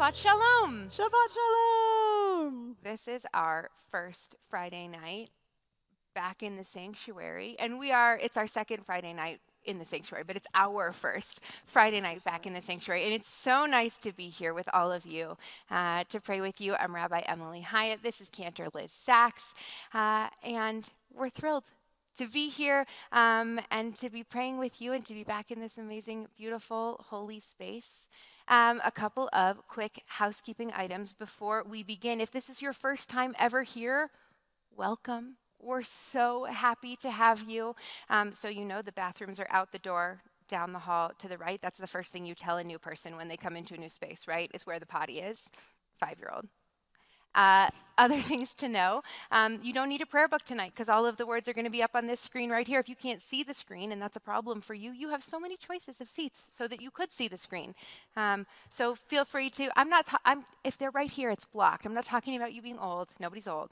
Shabbat Shalom. Shabbat Shalom. This is our first Friday night back in the sanctuary. And it's our second Friday night in the sanctuary, but it's our first Friday night back in the sanctuary. And it's so nice to be here with all of you to pray with you. I'm Rabbi Emily Hyatt. This is Cantor Liz Sachs. And we're thrilled to be here and to be praying with you and to be back in this amazing, beautiful, holy space. A couple of quick housekeeping items before we begin. If this is your first time ever here, welcome. We're so happy to have you. So you know the bathrooms are out the door, down the hall to the right. That's the first thing you tell a new person when they come into a new space, right? Is where the potty is. 5-year-old. Other things to know, you don't need a prayer book tonight because all of the words are going to be up on this screen right here. If you can't see the screen and that's a problem for you, you have so many choices of seats so that you could see the screen. So feel free to, if they're right here, it's blocked. I'm not talking about you being old. Nobody's old.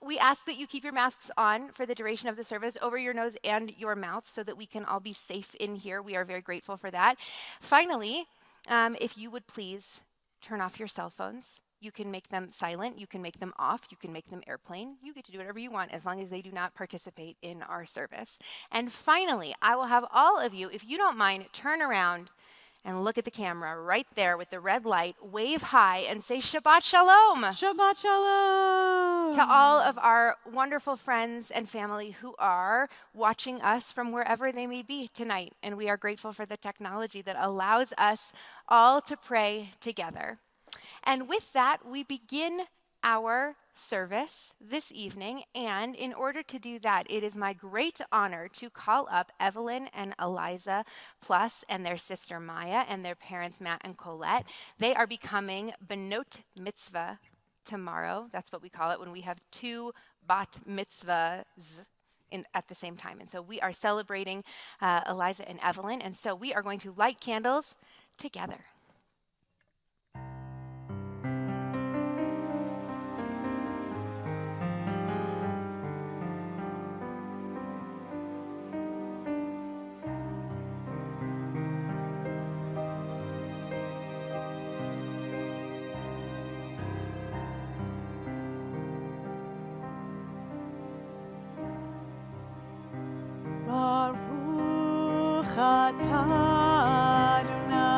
We ask that you keep your masks on for the duration of the service over your nose and your mouth so that we can all be safe in here. We are very grateful for that. Finally, if you would please turn off your cell phones. You can make them silent. You can make them off. You can make them airplane. You get to do whatever you want as long as they do not participate in our service. And finally, I will have all of you, if you don't mind, turn around and look at the camera right there with the red light, wave high and say Shabbat Shalom. Shabbat Shalom. To all of our wonderful friends and family who are watching us from wherever they may be tonight. And we are grateful for the technology that allows us all to pray together. And with that, we begin our service this evening. And in order to do that, it is my great honor to call up Evelyn and Eliza Plus and their sister Maya and their parents Matt and Colette. They are becoming Benot Mitzvah tomorrow. That's what we call it when we have 2 bat mitzvahs at the same time. And so we are celebrating Eliza and Evelyn. And so we are going to light candles together. Baruch atah Adonai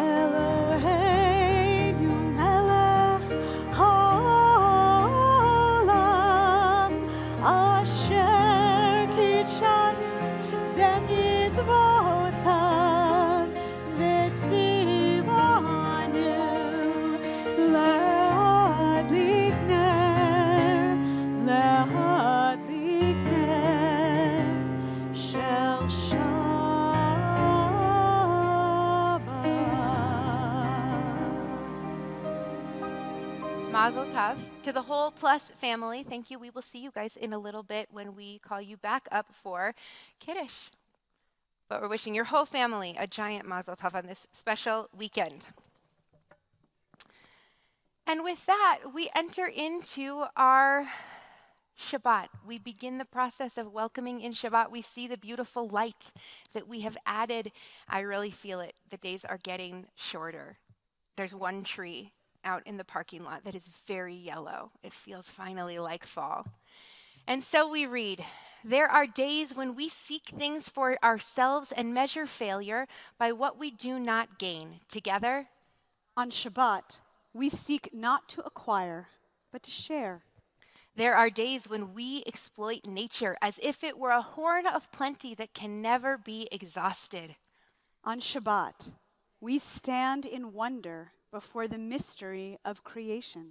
Eloheinu melech haolam asher kitshanu b'mitzvotav v'tzivanu Mazel tov to the whole Plus family. Thank you. We will see you guys in a little bit when we call you back up for Kiddush. But we're wishing your whole family a giant Mazel tov on this special weekend. And with that, we enter into our Shabbat. We begin the process of welcoming in Shabbat. We see the beautiful light that we have added. I really feel it. The days are getting shorter. There's one tree out in the parking lot that is very yellow. It feels finally like fall. And so we read, there are days when we seek things for ourselves and measure failure by what we do not gain. Together, On Shabbat, we seek not to acquire, but to share. there are days when we exploit nature as if it were a horn of plenty that can never be exhausted. On Shabbat, we stand in wonder before the mystery of creation.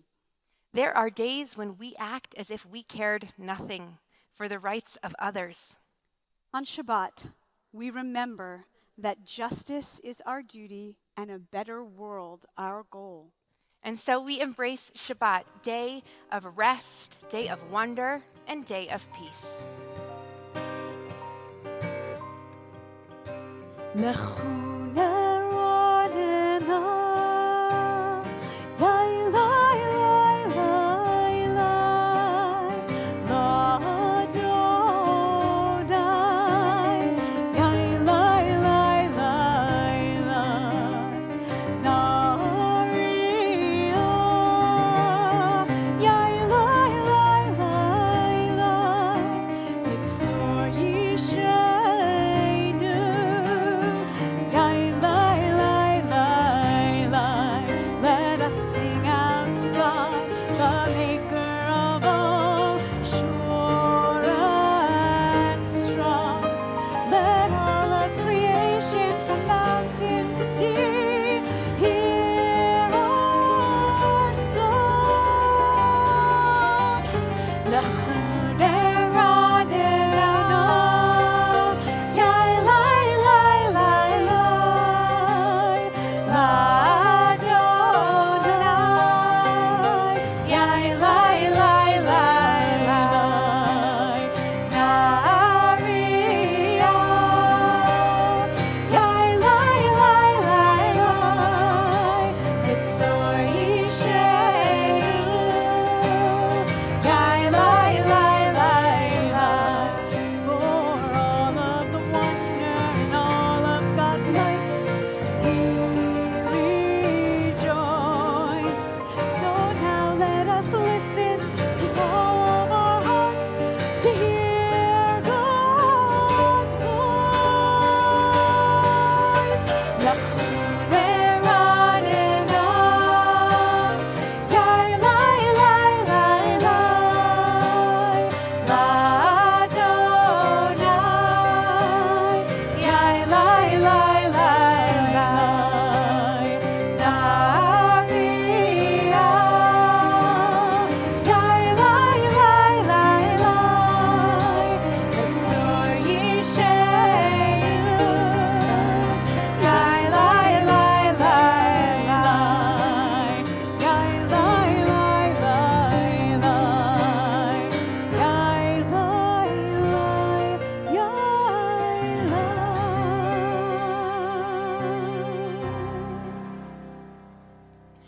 There are days when we act as if we cared nothing for the rights of others. On Shabbat, we remember that justice is our duty and a better world our goal. And so we embrace Shabbat, day of rest, day of wonder, and day of peace.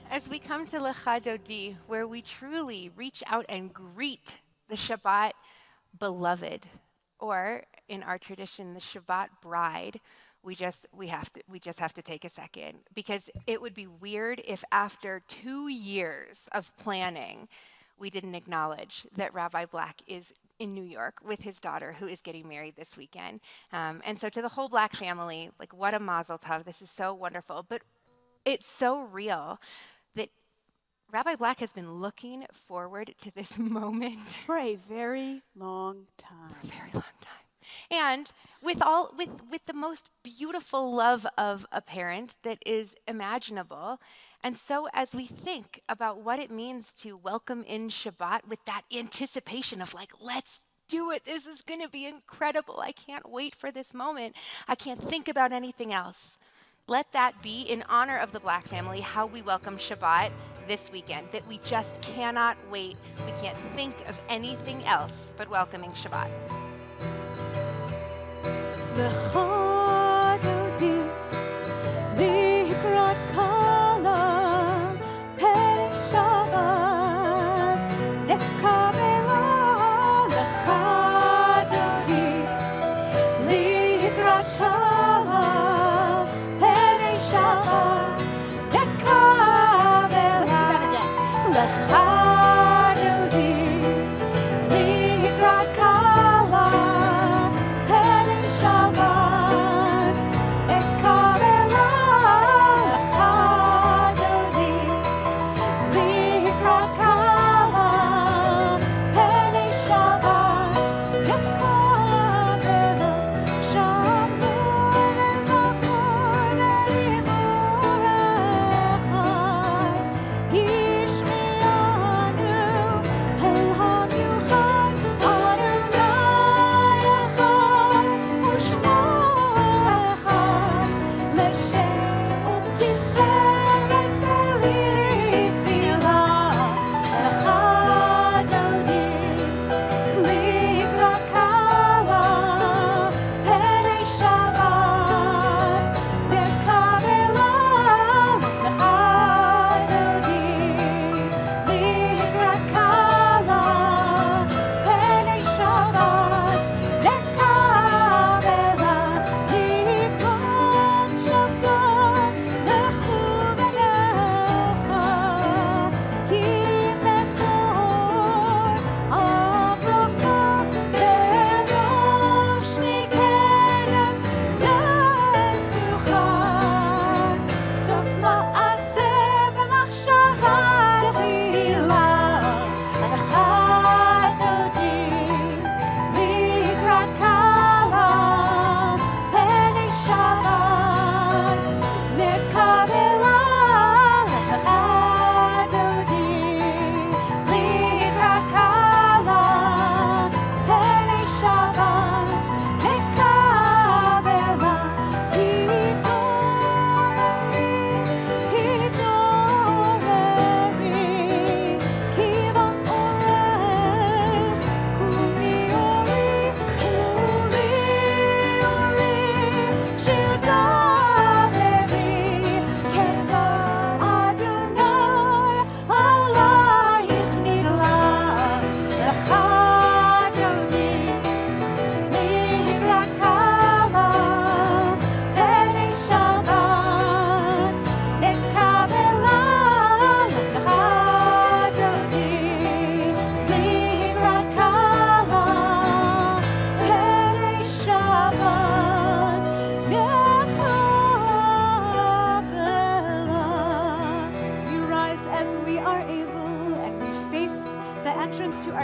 As we come to Lecha Dodi, where we truly reach out and greet the Shabbat beloved, or in our tradition, the Shabbat bride, we just have to take a second, because it would be weird if after 2 years of planning, we didn't acknowledge that Rabbi Black is in New York with his daughter, who is getting married this weekend. And so to the whole Black family, like, what a mazel tov. This is so wonderful. But it's so real that Rabbi Black has been looking forward to this moment For a very long time. for a very long time. And with the most beautiful love of a parent that is imaginable. And so as we think about what it means to welcome in Shabbat with that anticipation of, like, let's do it. This is going to be incredible. I can't wait for this moment. I can't think about anything else. Let that be, in honor of the Black family, how we welcome Shabbat this weekend that we just cannot wait. We can't think of anything else but welcoming Shabbat.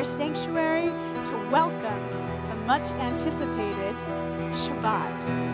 Sanctuary to welcome the much anticipated Shabbat.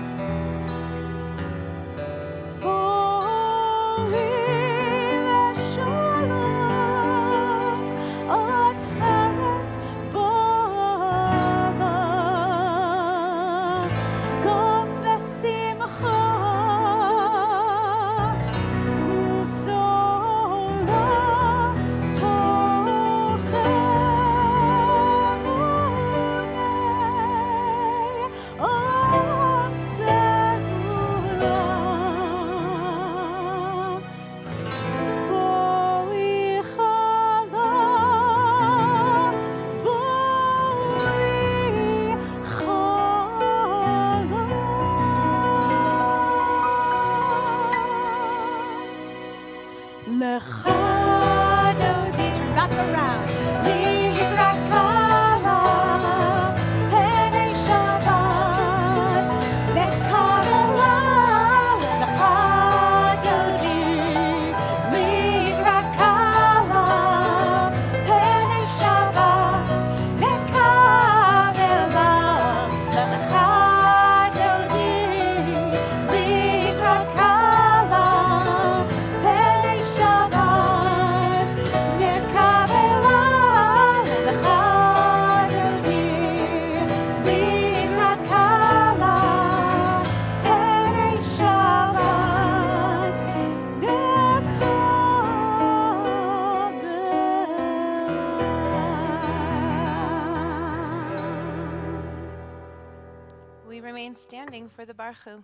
remain standing for the Baruch.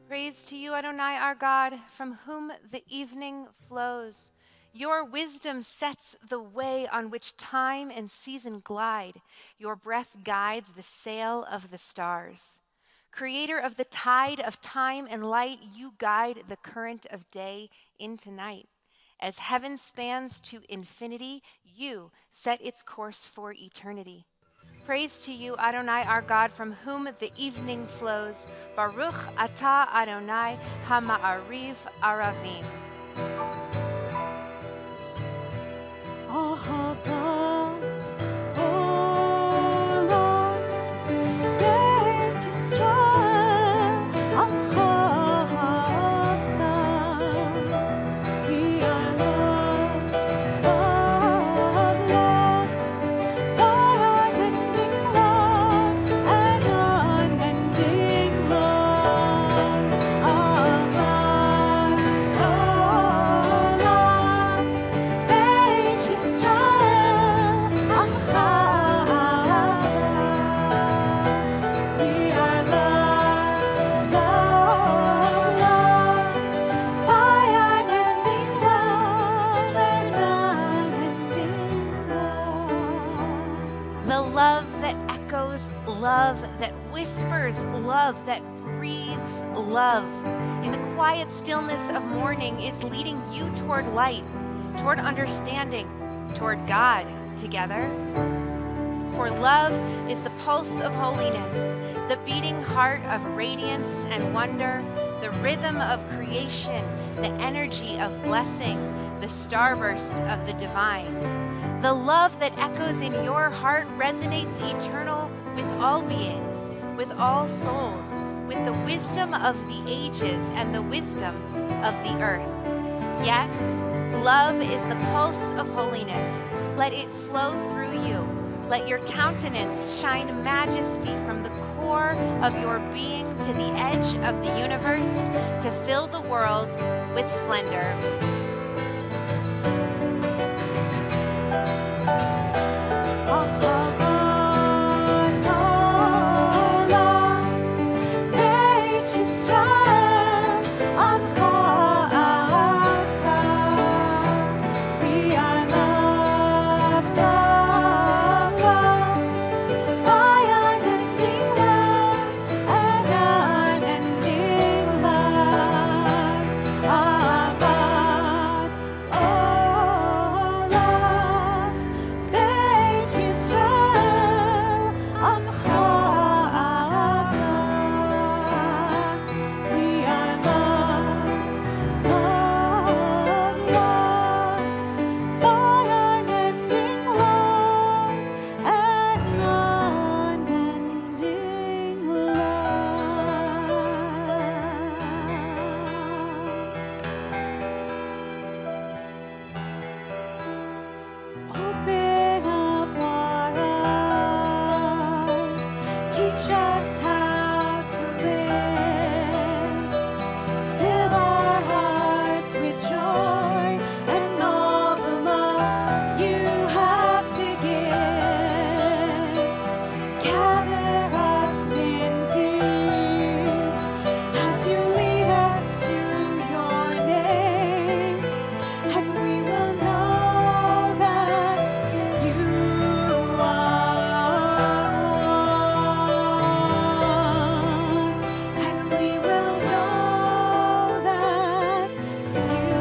Praise to you, Adonai, our God, from whom the evening flows. Your wisdom sets the way on which time and season glide. Your breath guides the sail of the stars. Creator of the tide of time and light, you guide the current of day into night. As heaven spans to infinity, you set its course for eternity. Praise to you, Adonai, our God, from whom the evening flows. Baruch atah Adonai hama'ariv aravim. Ahavat olam beit Yisrael amcha ahavta. We are loved, loved by unending love and unending love. Ahavat olam beit Yisrael amcha ahavta. We are loved, loved by unending love and unending love. The love that echoes love, that whispers love, that breathes love. In the quiet stillness of morning is leading you toward light, toward understanding, toward God together. For love is the pulse of holiness, the beating heart of radiance and wonder, the rhythm of creation, the energy of blessing, the starburst of the divine. The love that echoes in your heart resonates eternal with all beings, with all souls, with the wisdom of the ages and the wisdom of the earth. Yes, love is the pulse of holiness. Let it flow through you. Let your countenance shine majesty from the core of your being to the edge of the universe to fill the world with splendor. Ahavat olam beit Yisrael amcha ahavta. We are loved, loved by unending love and unending love. Ahavat olam Teach us how to live. Fill our hearts with joy and all the love you have to give. Gather us in peace as you lead us to your name, and we will know that you are one, and we will know that you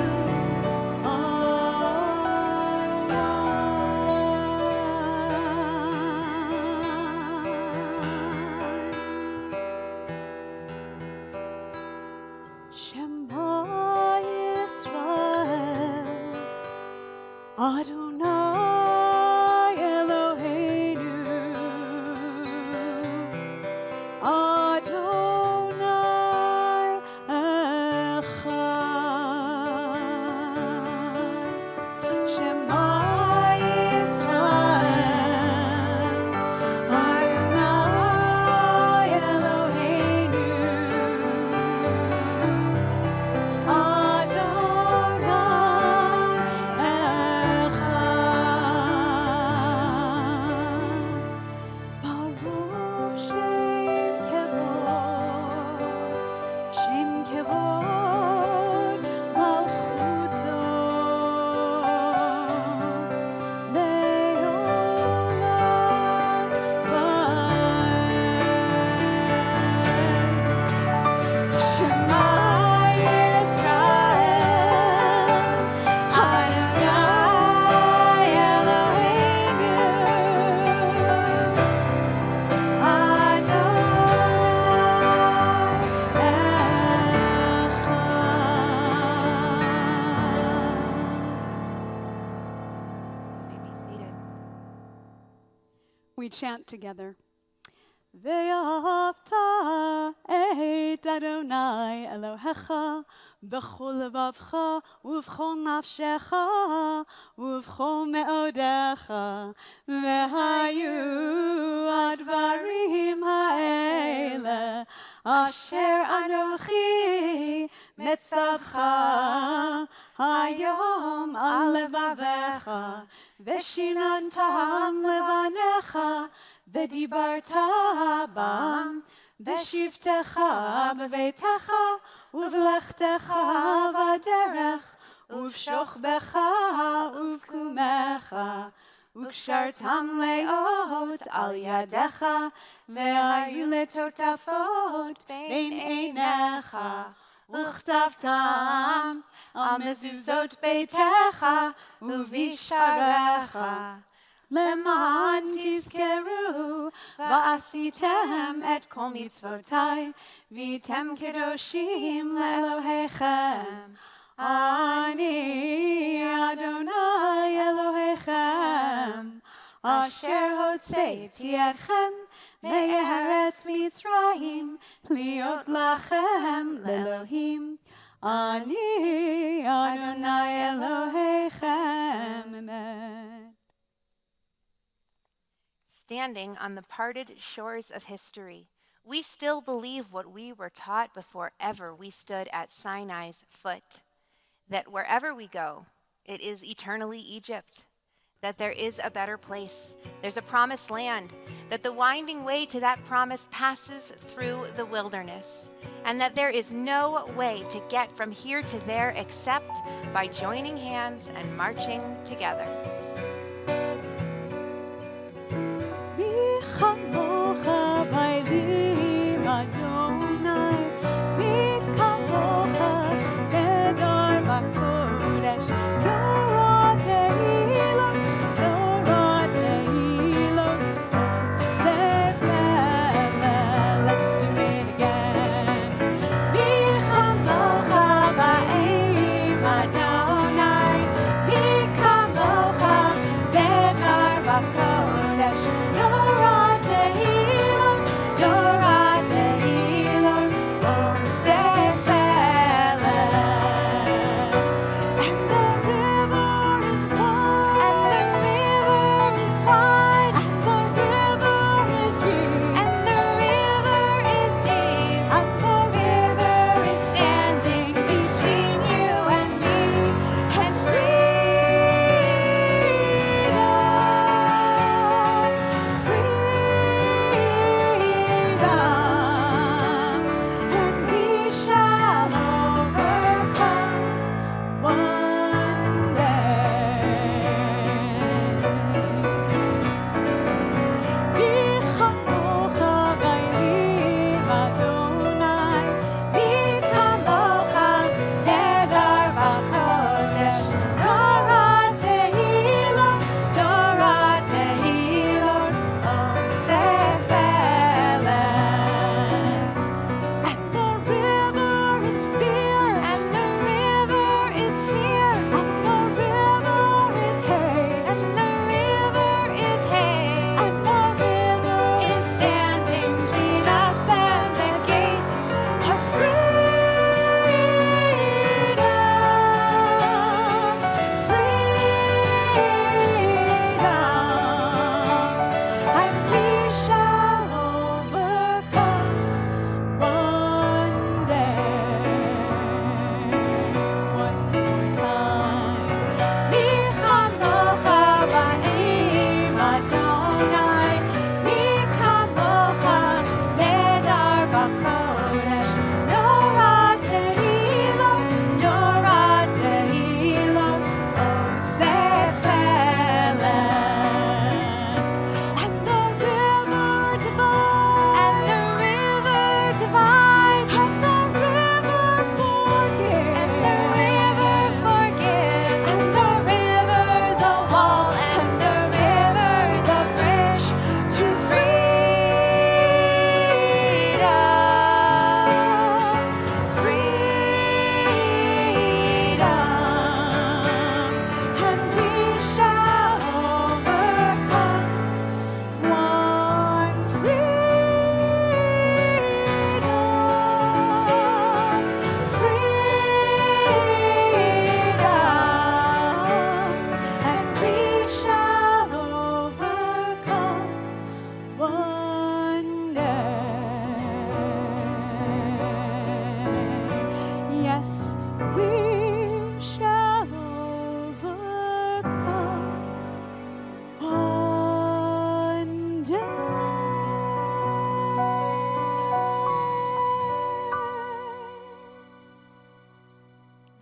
Shema Yisrael, Adonai Eloheinu, Adonai Echad. Shema Yisrael, Adonai Eloheinu, Adonai Echad. Baruch Shem Kevod Malchuto Le'olam Va'ed. Shema Yisrael, Adonai Eloheinu, You may be seated. We chant together. Ve'ahavta et Adonai Elohecha b'chol levavcha u'v'chol nafshecha u'v'chol me'odecha ve'hayu advarim ha'ele asher anochi metzavcha hayom al levavecha ve'shinantam levanecha v'dibarta bam v'shivtecha b'veitecha uv'lechtecha v'derech uv'shochbecha uv'kumecha וקשרתם לאות על ידיך, והיו לטוטפות בין עיניך, וכתבתם על מזוזות ביתך ובשעריך, למען תזכרו ועשיתם את כל מצוותיי, והייתם קדושים לאלוהיכם. אני אדוני אלוהיכם, אשר הוצאתי אתכם מארץ מצרים, להיות לכם לאלוהים. אני אדוני אלוהיכם. Amen. Standing on the parted shores of history, we still believe what we were taught before ever we stood at Sinai's foot, that wherever we go, it is eternally Egypt, that there is a better place, there's a promised land, that the winding way to that promise passes through the wilderness, and that there is no way to get from here to there except by joining hands and marching together. מי כמוך באלים אדוני, מי כמוך גדול בקודש, תורה תהילה, תורה תהילה, יוסף פלא, let's do it again. מי כמוך באלים אדוני, מי כמוך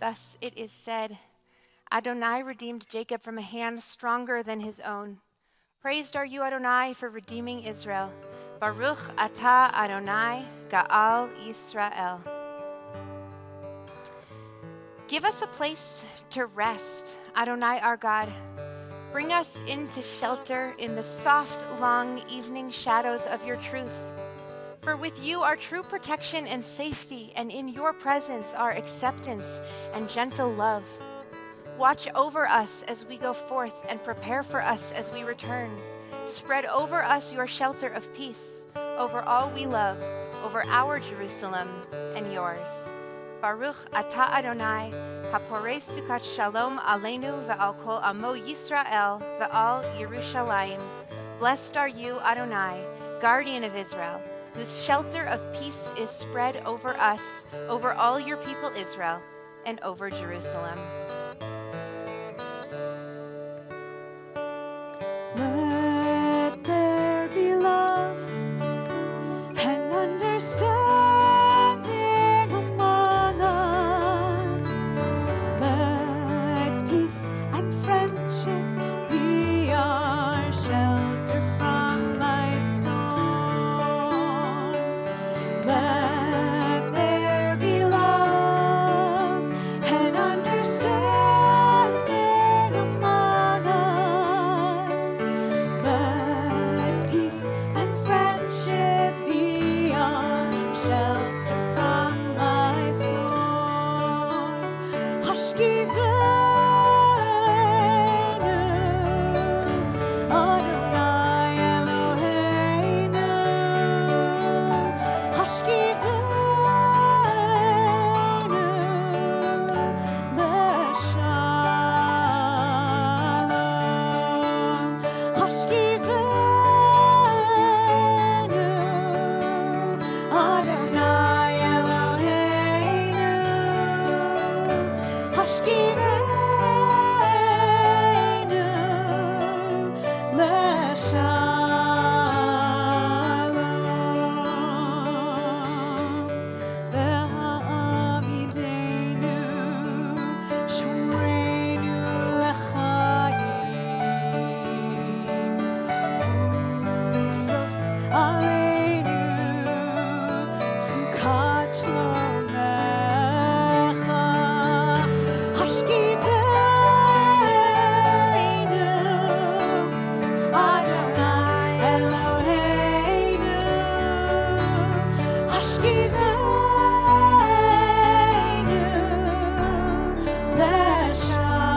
Thus it is said, Adonai redeemed Jacob from a hand stronger than his own. Praised are you, Adonai, for redeeming Israel. Baruch atah Adonai, Ga'al Yisrael. Give us a place to rest, Adonai our God. Bring us into shelter in the soft, long evening shadows of your truth. For with you are true protection and safety, and in your presence are acceptance and gentle love. Watch over us as we go forth and prepare for us as we return. Spread over us your shelter of peace, over all we love, over our Jerusalem and yours. Baruch atah Adonai, haporei sukat shalom aleinu ve'al kol amo Yisrael ve'al Yerushalayim. Blessed are you, Adonai, guardian of Israel, whose shelter of peace is spread over us, over all your people Israel, and over Jerusalem. Let there be love and understanding among us. Let peace and friendship be our shelter from life's storm. Let there be love and understanding among us. Let peace and friendship be our shelter from life's storm. Hashkivenu, Adonai Eloheinu. Hashkivenu, Leshalom. Hashkivenu, Adonai Eloheinu. Hashkivenu, Leshalom. Ve'amidenu, Shomreinu L'chaim. Ufros aleinu, Sukat shlomecha. Hashkivenu, Adonai Eloheinu. Hashkivenu, Leshalom.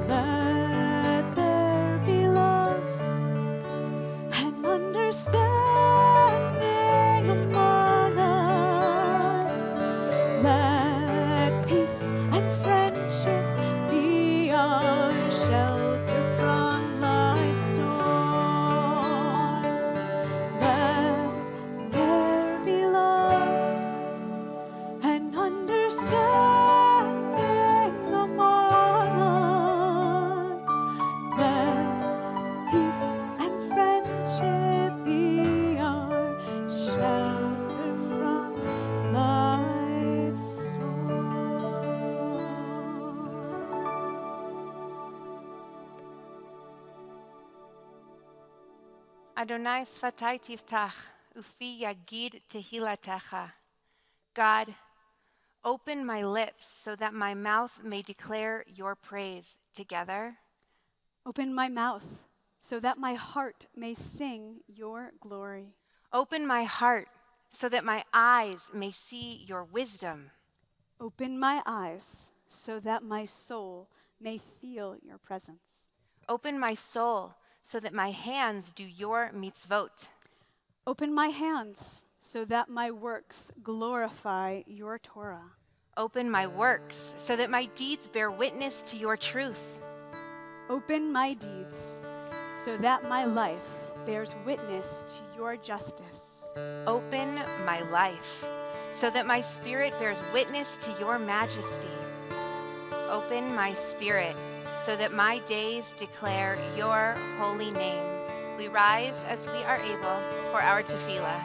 Let there be love and understanding among us. Let peace and friendship be our shelter from life's storm. Let there be love and understanding among us. Let peace and friendship be our shelter from life's storm. Adonai sfatai tiftach, ufi yagid tehilatecha. God, open my lips so that my mouth may declare your praise. Together, Open my mouth so that my heart may sing your glory. open my heart so that my eyes may see your wisdom. Open my eyes so that my soul may feel your presence. Open my soul so that my hands do your mitzvot. Open my hands so that my works glorify your Torah. Open my works so that my deeds bear witness to your truth. Open my deeds so that my life bears witness to your justice. Open my life so that my spirit bears witness to your majesty. Open my spirit so that my days declare your holy name. We rise as we are able for our tefillah.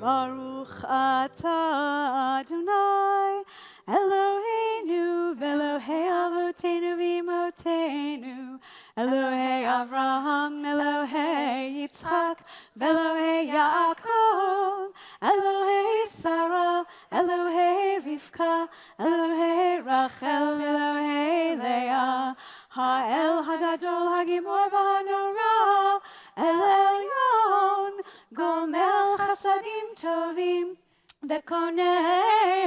Baruch atah Adonai, Eloheinu v'Elohei Avotenu v'Imotenu, Elohei Avraham, Elohei Yitzchak, v'Elohei Yaakov, Elohei Sarah, Elohei Rivka, Elohei Rachel, Elohei Leah, Ha'el Hagadol Hagimor v'Hanora, El Elyon, Gomel Chasadim Tovim, וקונה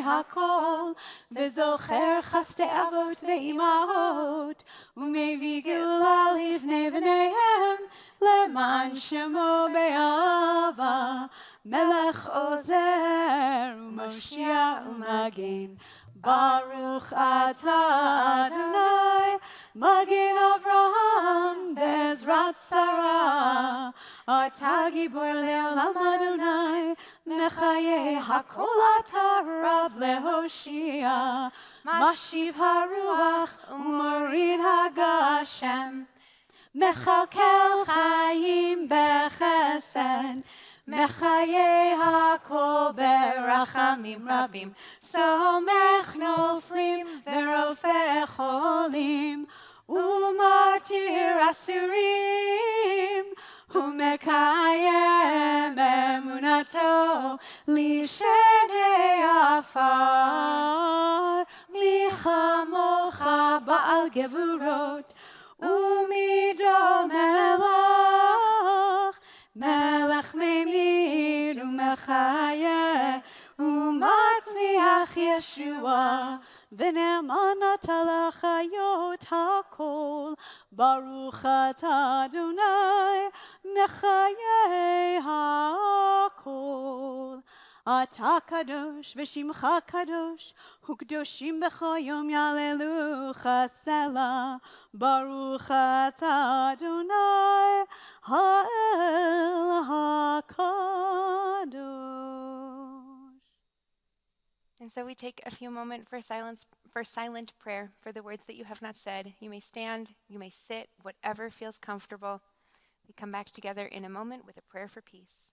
הכל, וזוכר חסדי אבות ואימהות, ומביא גאולה לבני בניהם, למען שמו באהבה, מלך עוזר ומושיע ומגן. ברוך אתה אדוני, מגן אברהם בעזרת שרה. אתה גיבור לעולם אדוני, מחיה הכל אתה רב להושיע. משיב הרוח ומוריד הגשם, מכלכל חיים בחסד, מחיה הכל ברחמים רבים, סומך נופלים ורופא חולים, ומתיר אסורים, ומקיים אמונתו לשני עפר. מי כמוך בעל גבורות, ומידו מלך, מלך ממיר ומחיה, ומצמיח ישועה, ונאמן אתה לחיות הכל. ברוך אתה אדוני, מחיה הכל. אתה קדוש ושמך קדוש, וקדושים בכל יום יהללוך סלה. ברוך אתה אדוני, האל הקדוש. And so we take a few moments for silent prayer for the words that you have not said. You may stand, you may sit, whatever feels comfortable. We come back together in a moment with a prayer for peace.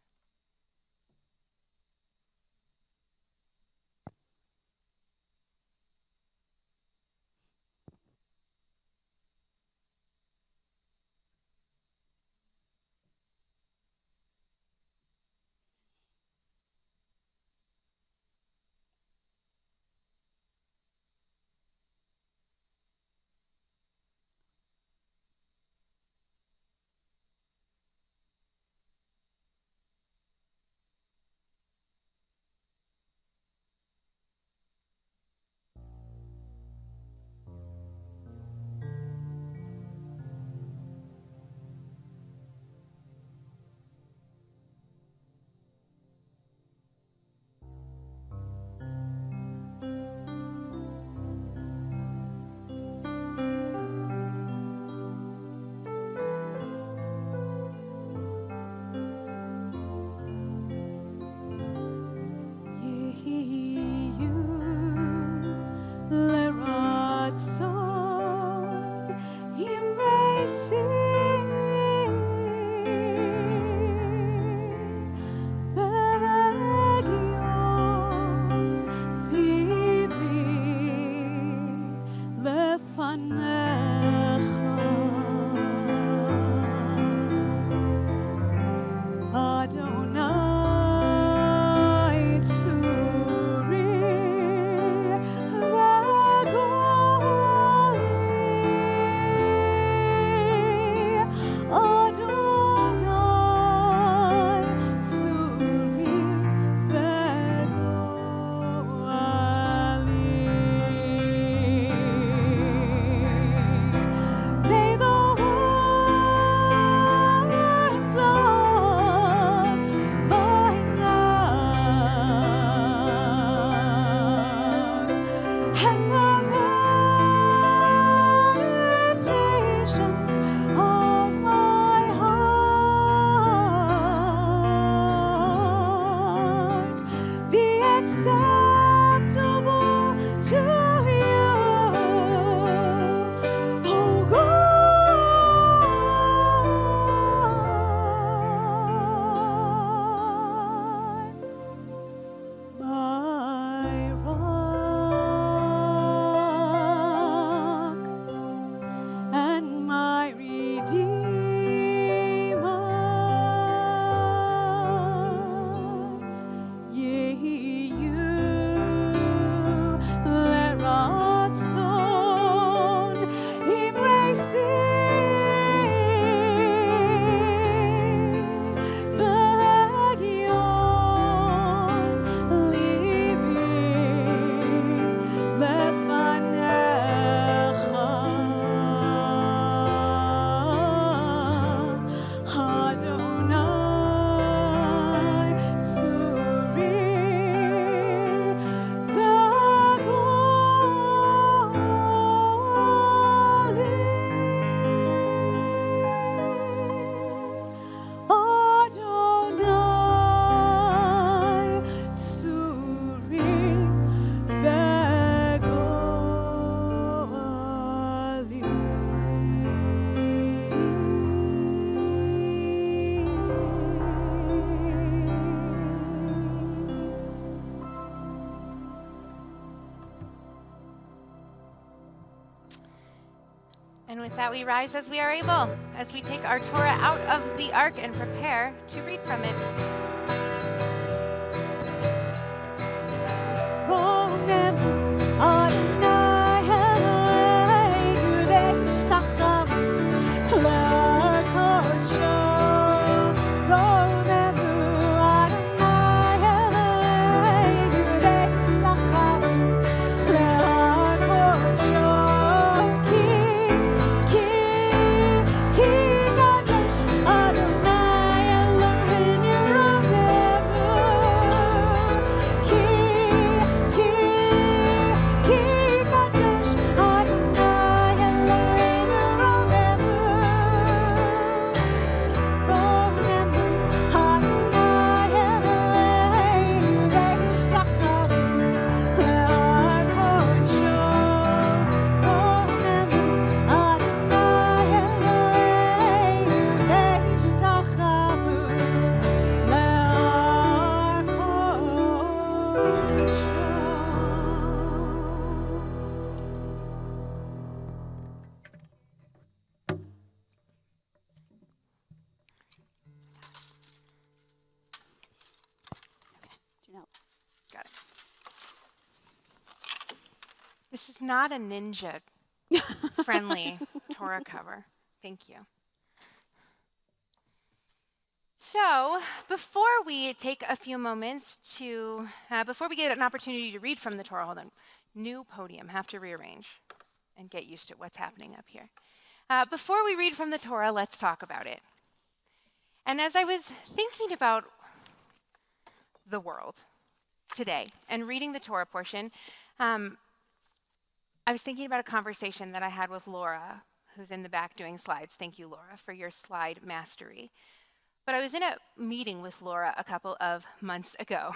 that we rise as we are able, as we take our Torah out of the ark and prepare to read from it. Got it. This is not a ninja-friendly Torah cover. Thank you. So, before we take a few moments to, before we get an opportunity to read from the Torah, hold on, new podium, have to rearrange and get used to what's happening up here. Before we read from the Torah, let's talk about it. And as I was thinking about the world today and reading the Torah portion, I was thinking about a conversation that I had with Laura, who's in the back doing slides. Thank you, Laura, for your slide mastery. But I was in a meeting with Laura a couple of months ago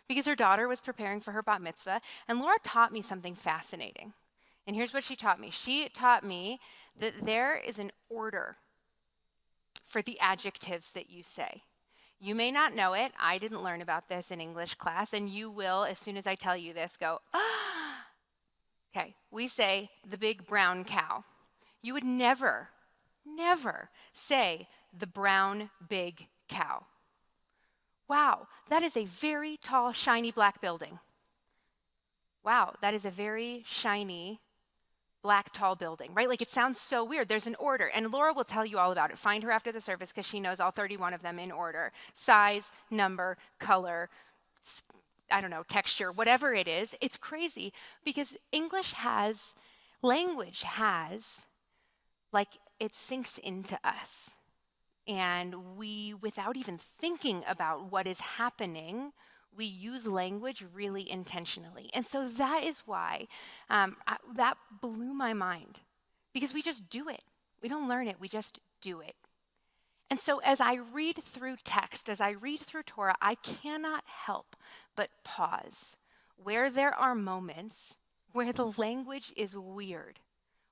because her daughter was preparing for her bat mitzvah, and Laura taught me something fascinating. And here's what she taught me. She taught me that there is an order for the adjectives that you say. You may not know it. I didn't learn about this in English class, and you will, as soon as I tell you this, go, ah. Okay, we say the big brown cow. You would never say the brown big cow. Wow, that is a very tall, shiny black building. Wow, that is a very shiny black tall building, right? Like, it sounds so weird. There's an order, and Laura will tell you all about it. Find her after the service because she knows all 31 of them in order. Size, number, color, I don't know, texture, whatever it is. It's crazy because language has, like, it sinks into us. And we, without even thinking about what is happening, we use language really intentionally. And so that is why that blew my mind, because we just do it. We don't learn it, we just do it. And so as I read through text, as I read through Torah, I cannot help but pause where there are moments where the language is weird,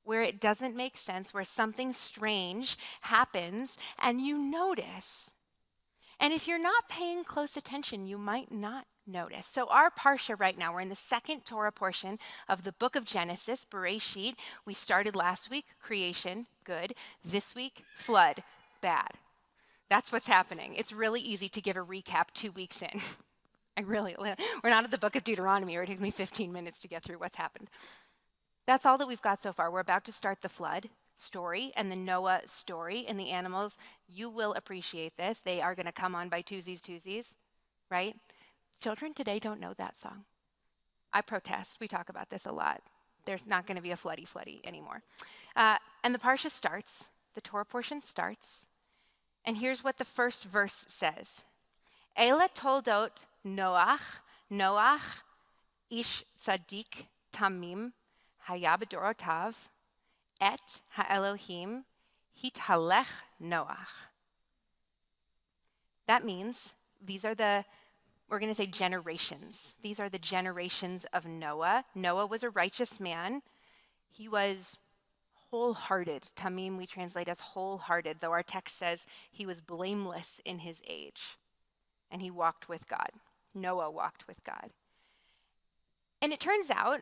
where it doesn't make sense, where something strange happens, and you notice. And if you're not paying close attention, you might not notice. So our parsha right now, we're in the second Torah portion of the book of Genesis, Bereshit. We started last week, creation, good. This week, flood, bad. That's what's happening. It's really easy to give a recap 2 weeks in. We're not at the book of Deuteronomy, where it takes me 15 minutes to get through what's happened. That's all that we've got so far. We're about to start the flood story and the Noah story and the animals. You will appreciate this. They are going to come on by Tuesdays, right? Children today don't know that song. I protest. We talk about this a lot. There's not going to be a floody anymore. And the parsha starts, the Torah portion starts, and here's what the first verse says. Ela toldot Noach, ish tzaddik tamim, haya b'dorotav, et ha'elohim hithalech Noach. That means we're going to say generations. These are the generations of Noah. Noah was a righteous man. He was wholehearted. Tamim we translate as wholehearted, though our text says he was blameless in his age. And he walked with God. Noah walked with God. And it turns out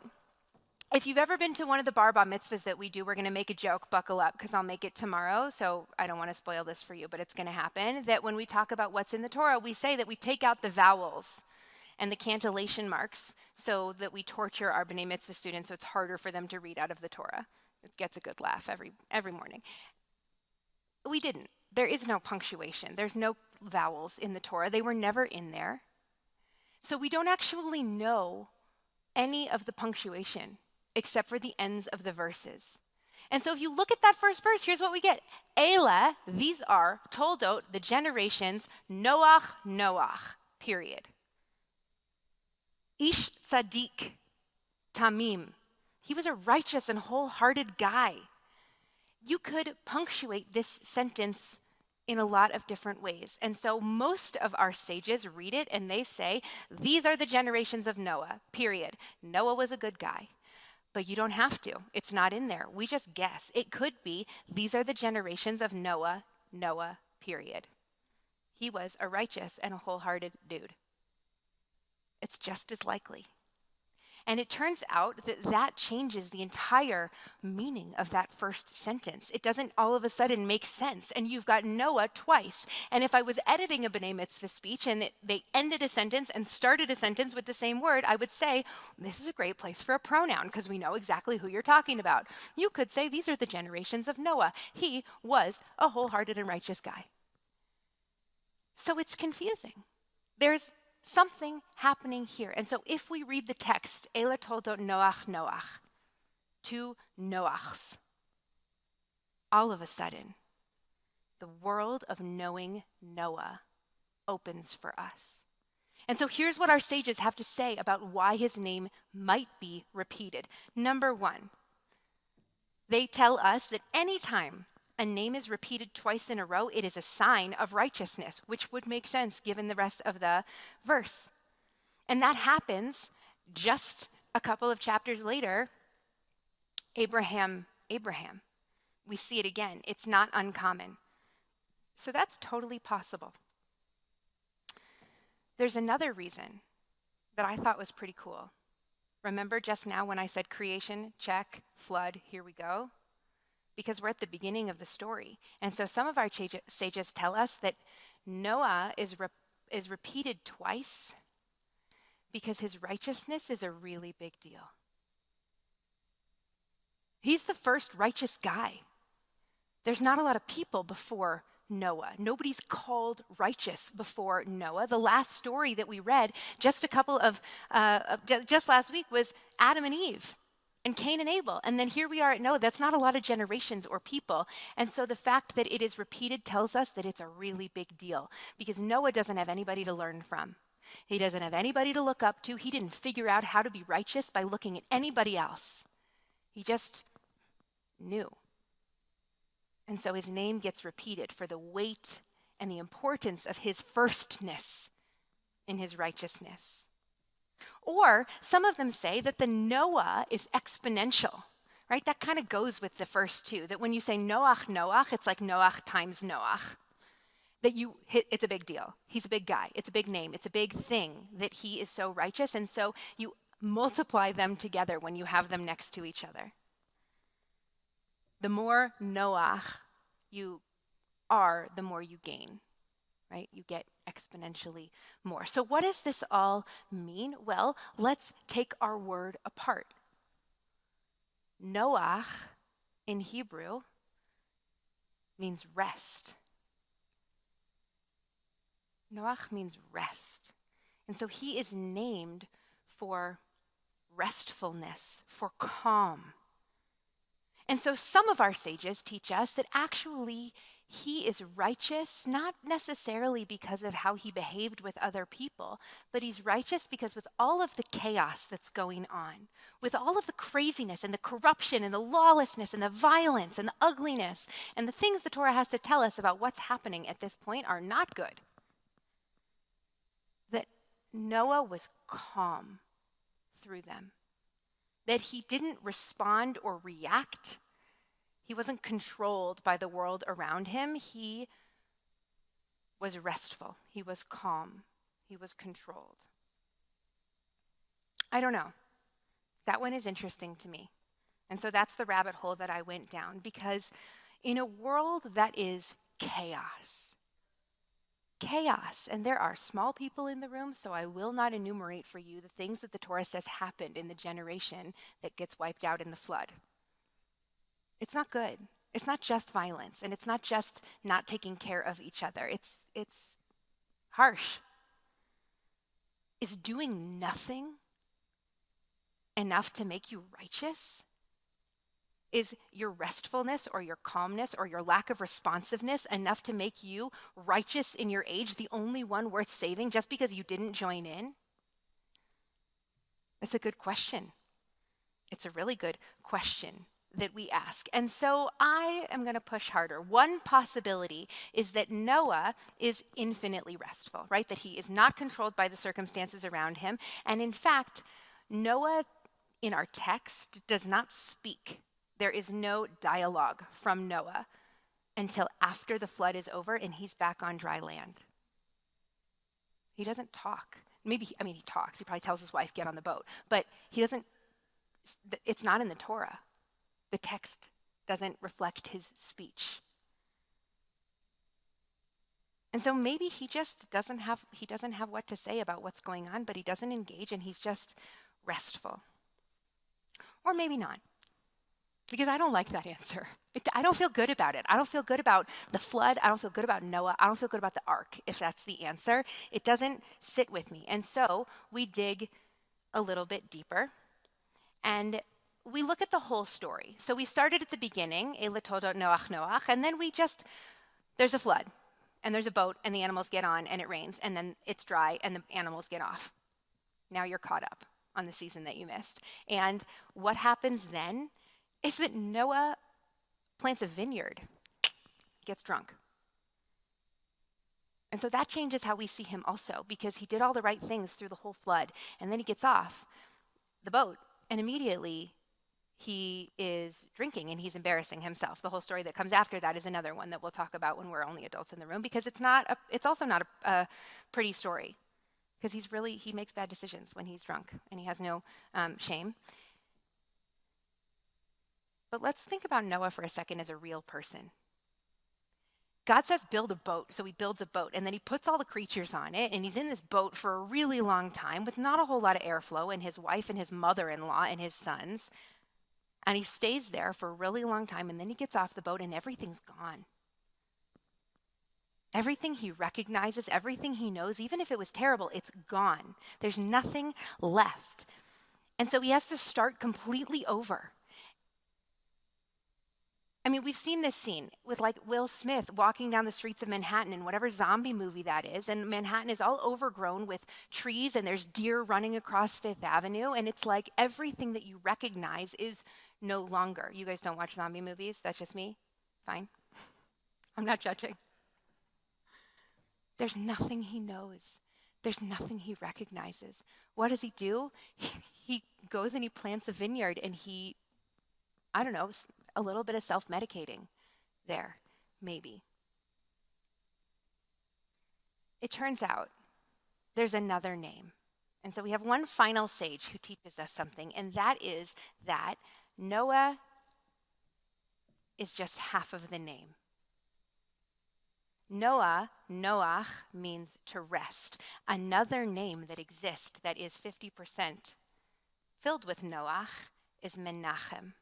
If you've ever been to one of the bar mitzvahs that we do, we're going to make a joke, buckle up, because I'll make it tomorrow, so I don't want to spoil this for you, but it's going to happen, that when we talk about what's in the Torah, we say that we take out the vowels and the cantillation marks so that we torture our B'nai Mitzvah students so it's harder for them to read out of the Torah. It gets a good laugh every morning. We didn't. There is no punctuation. There's no vowels in the Torah. They were never in there. So we don't actually know any of the punctuation except for the ends of the verses. And so if you look at that first verse, here's what we get. Elah, these are, toldot, the generations, Noach, Noach, period. Ish tzaddik, tamim. He was a righteous and wholehearted guy. You could punctuate this sentence in a lot of different ways. And so most of our sages read it and they say, these are the generations of Noah, period. Noah was a good guy. But you don't have to. It's not in there. We just guess. It could be, these are the generations of Noah, Noah, period. He was a righteous and a wholehearted dude. It's just as likely. And it turns out that that changes the entire meaning of that first sentence. It doesn't all of a sudden make sense. And you've got Noah twice. And if I was editing a B'nai Mitzvah speech and they ended a sentence and started a sentence with the same word, I would say, this is a great place for a pronoun because we know exactly who you're talking about. You could say, these are the generations of Noah. He was a wholehearted and righteous guy. So it's confusing. There's something happening here. And so if we read the text, Elah toldot Noach, Noach, two Noachs, all of a sudden, the world of knowing Noah opens for us. And so here's what our sages have to say about why his name might be repeated. Number one, they tell us that anytime a name is repeated twice in a row, it is a sign of righteousness, which would make sense given the rest of the verse. And that happens just a couple of chapters later, Abraham. We see it again. It's not uncommon. So that's totally possible. There's another reason that I thought was pretty cool. Remember just now when I said creation, check, flood, here we go? Because we're at the beginning of the story. And so some of our sages tell us that Noah is repeated twice because his righteousness is a really big deal. He's the first righteous guy. There's not a lot of people before Noah. Nobody's called righteous before Noah. The last story that we read just last week was Adam and Eve. And Cain and Abel. And then here we are at Noah. That's not a lot of generations or people. And so the fact that it is repeated tells us that it's a really big deal because Noah doesn't have anybody to learn from. He doesn't have anybody to look up to. He didn't figure out how to be righteous by looking at anybody else. He just knew. And so his name gets repeated for the weight and the importance of his firstness in his righteousness. Or some of them say that the Noah is exponential, right? That kind of goes with the first two, that when you say Noach, Noach, it's like Noach times Noach. It's a big deal. He's a big guy. It's a big name. It's a big thing that he is so righteous. And so you multiply them together when you have them next to each other. The more Noach you are, the more you gain. Right? You get exponentially more. So what does this all mean? Well, let's take our word apart. Noach in Hebrew means rest. Noach means rest. And so he is named for restfulness, for calm. And so some of our sages teach us that actually he is righteous, not necessarily because of how he behaved with other people, but he's righteous because with all of the chaos that's going on, with all of the craziness and the corruption and the lawlessness and the violence and the ugliness and the things the Torah has to tell us about what's happening at this point are not good. That Noah was calm through them. That he didn't respond or react. He wasn't controlled by the world around him. He was restful. He was calm. He was controlled. I don't know. That one is interesting to me. And so that's the rabbit hole that I went down, because in a world that is chaos, and there are small people in the room, so I will not enumerate for you the things that the Torah says happened in the generation that gets wiped out in the flood. It's not good. It's not just violence, and it's not just not taking care of each other. It's harsh. Is doing nothing enough to make you righteous? Is your restfulness or your calmness or your lack of responsiveness enough to make you righteous in your age, the only one worth saving just because you didn't join in? It's a good question. It's a really good question that we ask. And so I am going to push harder. One possibility is that Noah is infinitely restful, right? That he is not controlled by the circumstances around him. And in fact, Noah in our text does not speak. There is no dialogue from Noah until after the flood is over and he's back on dry land. He doesn't talk. He talks. He probably tells his wife, get on the boat. But he doesn't, it's not in the Torah. The text doesn't reflect his speech. And so maybe he just doesn't have what to say about what's going on, but he doesn't engage and he's just restful. Or maybe not. Because I don't like that answer. I don't feel good about it. I don't feel good about the flood. I don't feel good about Noah. I don't feel good about the ark, if that's the answer. It doesn't sit with me. And so we dig a little bit deeper and we look at the whole story. So we started at the beginning, Eila Todot Noach, and then there's a flood, and there's a boat, and the animals get on, and it rains, and then it's dry, and the animals get off. Now you're caught up on the season that you missed. And what happens then is that Noah plants a vineyard, gets drunk. And so that changes how we see him also, because he did all the right things through the whole flood, and then he gets off the boat, and immediately he is drinking and he's embarrassing himself. The whole story that comes after that is another one that we'll talk about when we're only adults in the room, because it's also not a pretty story, because he makes bad decisions when he's drunk and he has no shame. But let's think about Noah for a second as a real person. God says build a boat, so he builds a boat, and then he puts all the creatures on it, and he's in this boat for a really long time with not a whole lot of airflow, and his wife and his mother-in-law and his sons. And he stays there for a really long time, and then he gets off the boat, and everything's gone. Everything he recognizes, everything he knows, even if it was terrible, it's gone. There's nothing left. And so he has to start completely over. We've seen this scene with Will Smith walking down the streets of Manhattan in whatever zombie movie that is, and Manhattan is all overgrown with trees, and there's deer running across Fifth Avenue, and it's like everything that you recognize is no longer. You guys don't watch zombie movies? That's just me? Fine. I'm not judging. There's nothing he knows. There's nothing he recognizes. What does he do? He goes and he plants a vineyard, and a little bit of self-medicating there, maybe. It turns out there's another name. And so we have one final sage who teaches us something, and that is that Noah is just half of the name. Noach, means to rest. Another name that exists that is 50% filled with Noach is Menachem,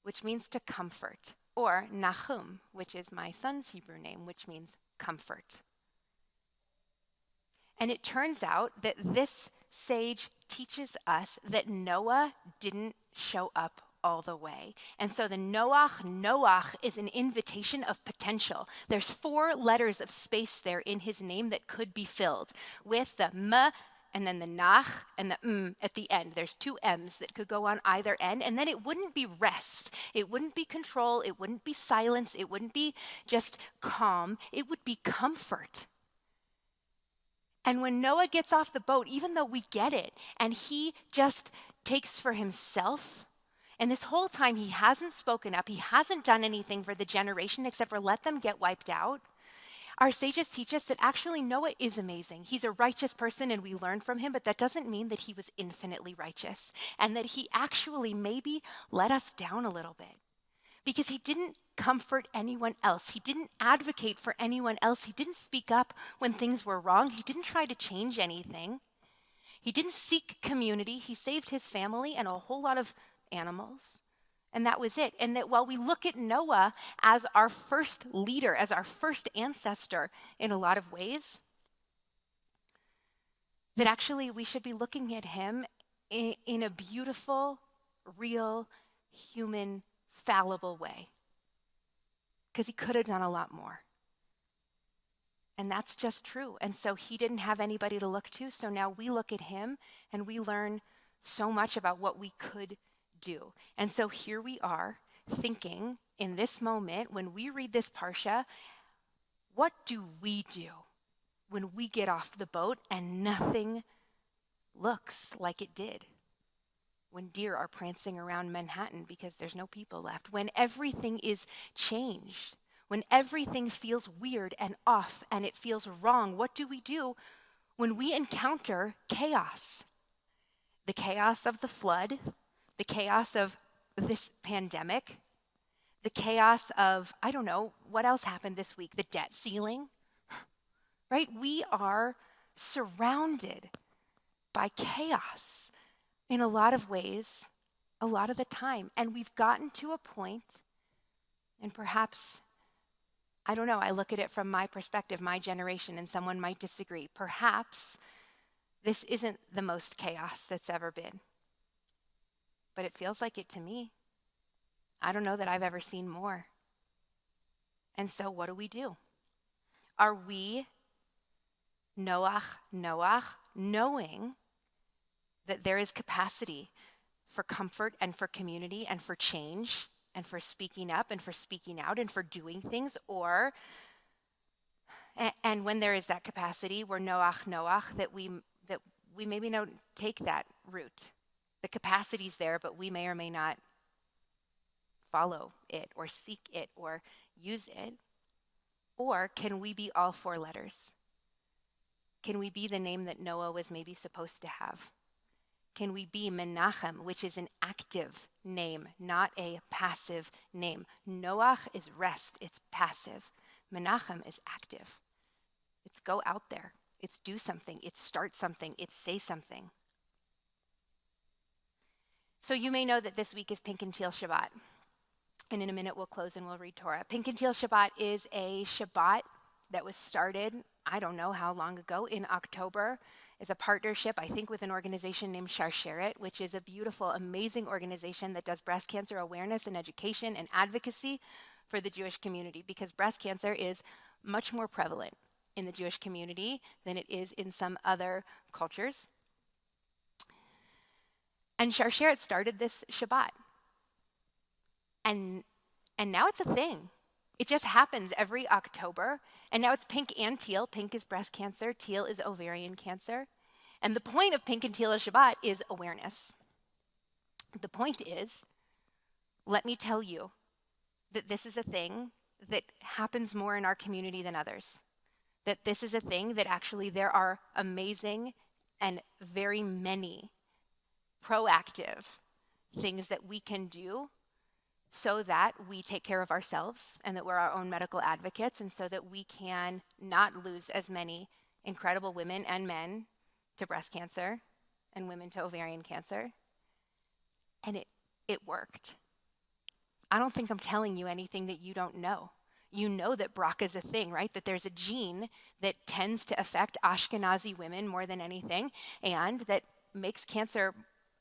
which means to comfort, or Nahum, which is my son's Hebrew name, which means comfort. And it turns out that this sage teaches us that Noah didn't show up all the way. And so the Noach is an invitation of potential. There's 4 letters of space there in his name that could be filled with the M and then the Nach and the at the end. There's 2 M's that could go on either end, and then it wouldn't be rest. It wouldn't be control. It wouldn't be silence. It wouldn't be just calm. It would be comfort. And when Noah gets off the boat, even though we get it, and he just takes for himself, and this whole time he hasn't spoken up, he hasn't done anything for the generation except for let them get wiped out, Our sages teach us that actually Noah is amazing. He's a righteous person and we learn from him, but that doesn't mean that he was infinitely righteous and that he actually maybe let us down a little bit because he didn't comfort anyone else. He didn't advocate for anyone else. He didn't speak up when things were wrong. He didn't try to change anything. He didn't seek community. He saved his family and a whole lot of animals. And that was it. And that while we look at Noah as our first leader, as our first ancestor in a lot of ways, that actually we should be looking at him in a beautiful, real, human, fallible way. Because he could have done a lot more. And that's just true. And so he didn't have anybody to look to. So now we look at him and we learn so much about what we could do. And so here we are thinking in this moment when we read this parsha, what do we do when we get off the boat and nothing looks like it did? When deer are prancing around Manhattan because there's no people left, when everything is changed, when everything feels weird and off and it feels wrong, what do we do when we encounter chaos? The chaos of the flood, the chaos of this pandemic, the chaos of, I don't know, what else happened this week? The debt ceiling, right? We are surrounded by chaos in a lot of ways, a lot of the time. And we've gotten to a point, and perhaps, I don't know, I look at it from my perspective, my generation, and someone might disagree. Perhaps this isn't the most chaos that's ever been. But it feels like it to me. I don't know that I've ever seen more. And so what do? Are we Noach, knowing that there is capacity for comfort and for community and for change and for speaking up and for speaking out and for doing things? Or, and when there is that capacity, we're Noach, that we maybe don't take that route. The capacity's there, but we may or may not follow it or seek it or use it. Or can we be all four letters? Can we be the name that Noah was maybe supposed to have? Can we be Menachem, which is an active name, not a passive name? Noach is rest, it's passive. Menachem is active. It's go out there. It's do something. It's start something. It's say something. So you may know that this week is Pink and Teal Shabbat. And in a minute we'll close and we'll read Torah. Pink and Teal Shabbat is a Shabbat that was started, I don't know how long ago, in October. It's a partnership, I think, with an organization named Sharsheret, which is a beautiful, amazing organization that does breast cancer awareness and education and advocacy for the Jewish community, because breast cancer is much more prevalent in the Jewish community than it is in some other cultures. And Sharsheret started this Shabbat. And now it's a thing. It just happens every October. And now it's pink and teal. Pink is breast cancer. Teal is ovarian cancer. And the point of Pink and Teal Shabbat is awareness. The point is, let me tell you that this is a thing that happens more in our community than others. That this is a thing that actually there are amazing and very many proactive things that we can do so that we take care of ourselves and that we're our own medical advocates, and so that we can not lose as many incredible women and men to breast cancer and women to ovarian cancer. And it worked. I don't think I'm telling you anything that you don't know. You know that BRCA is a thing, right? That there's a gene that tends to affect Ashkenazi women more than anything, and that makes cancer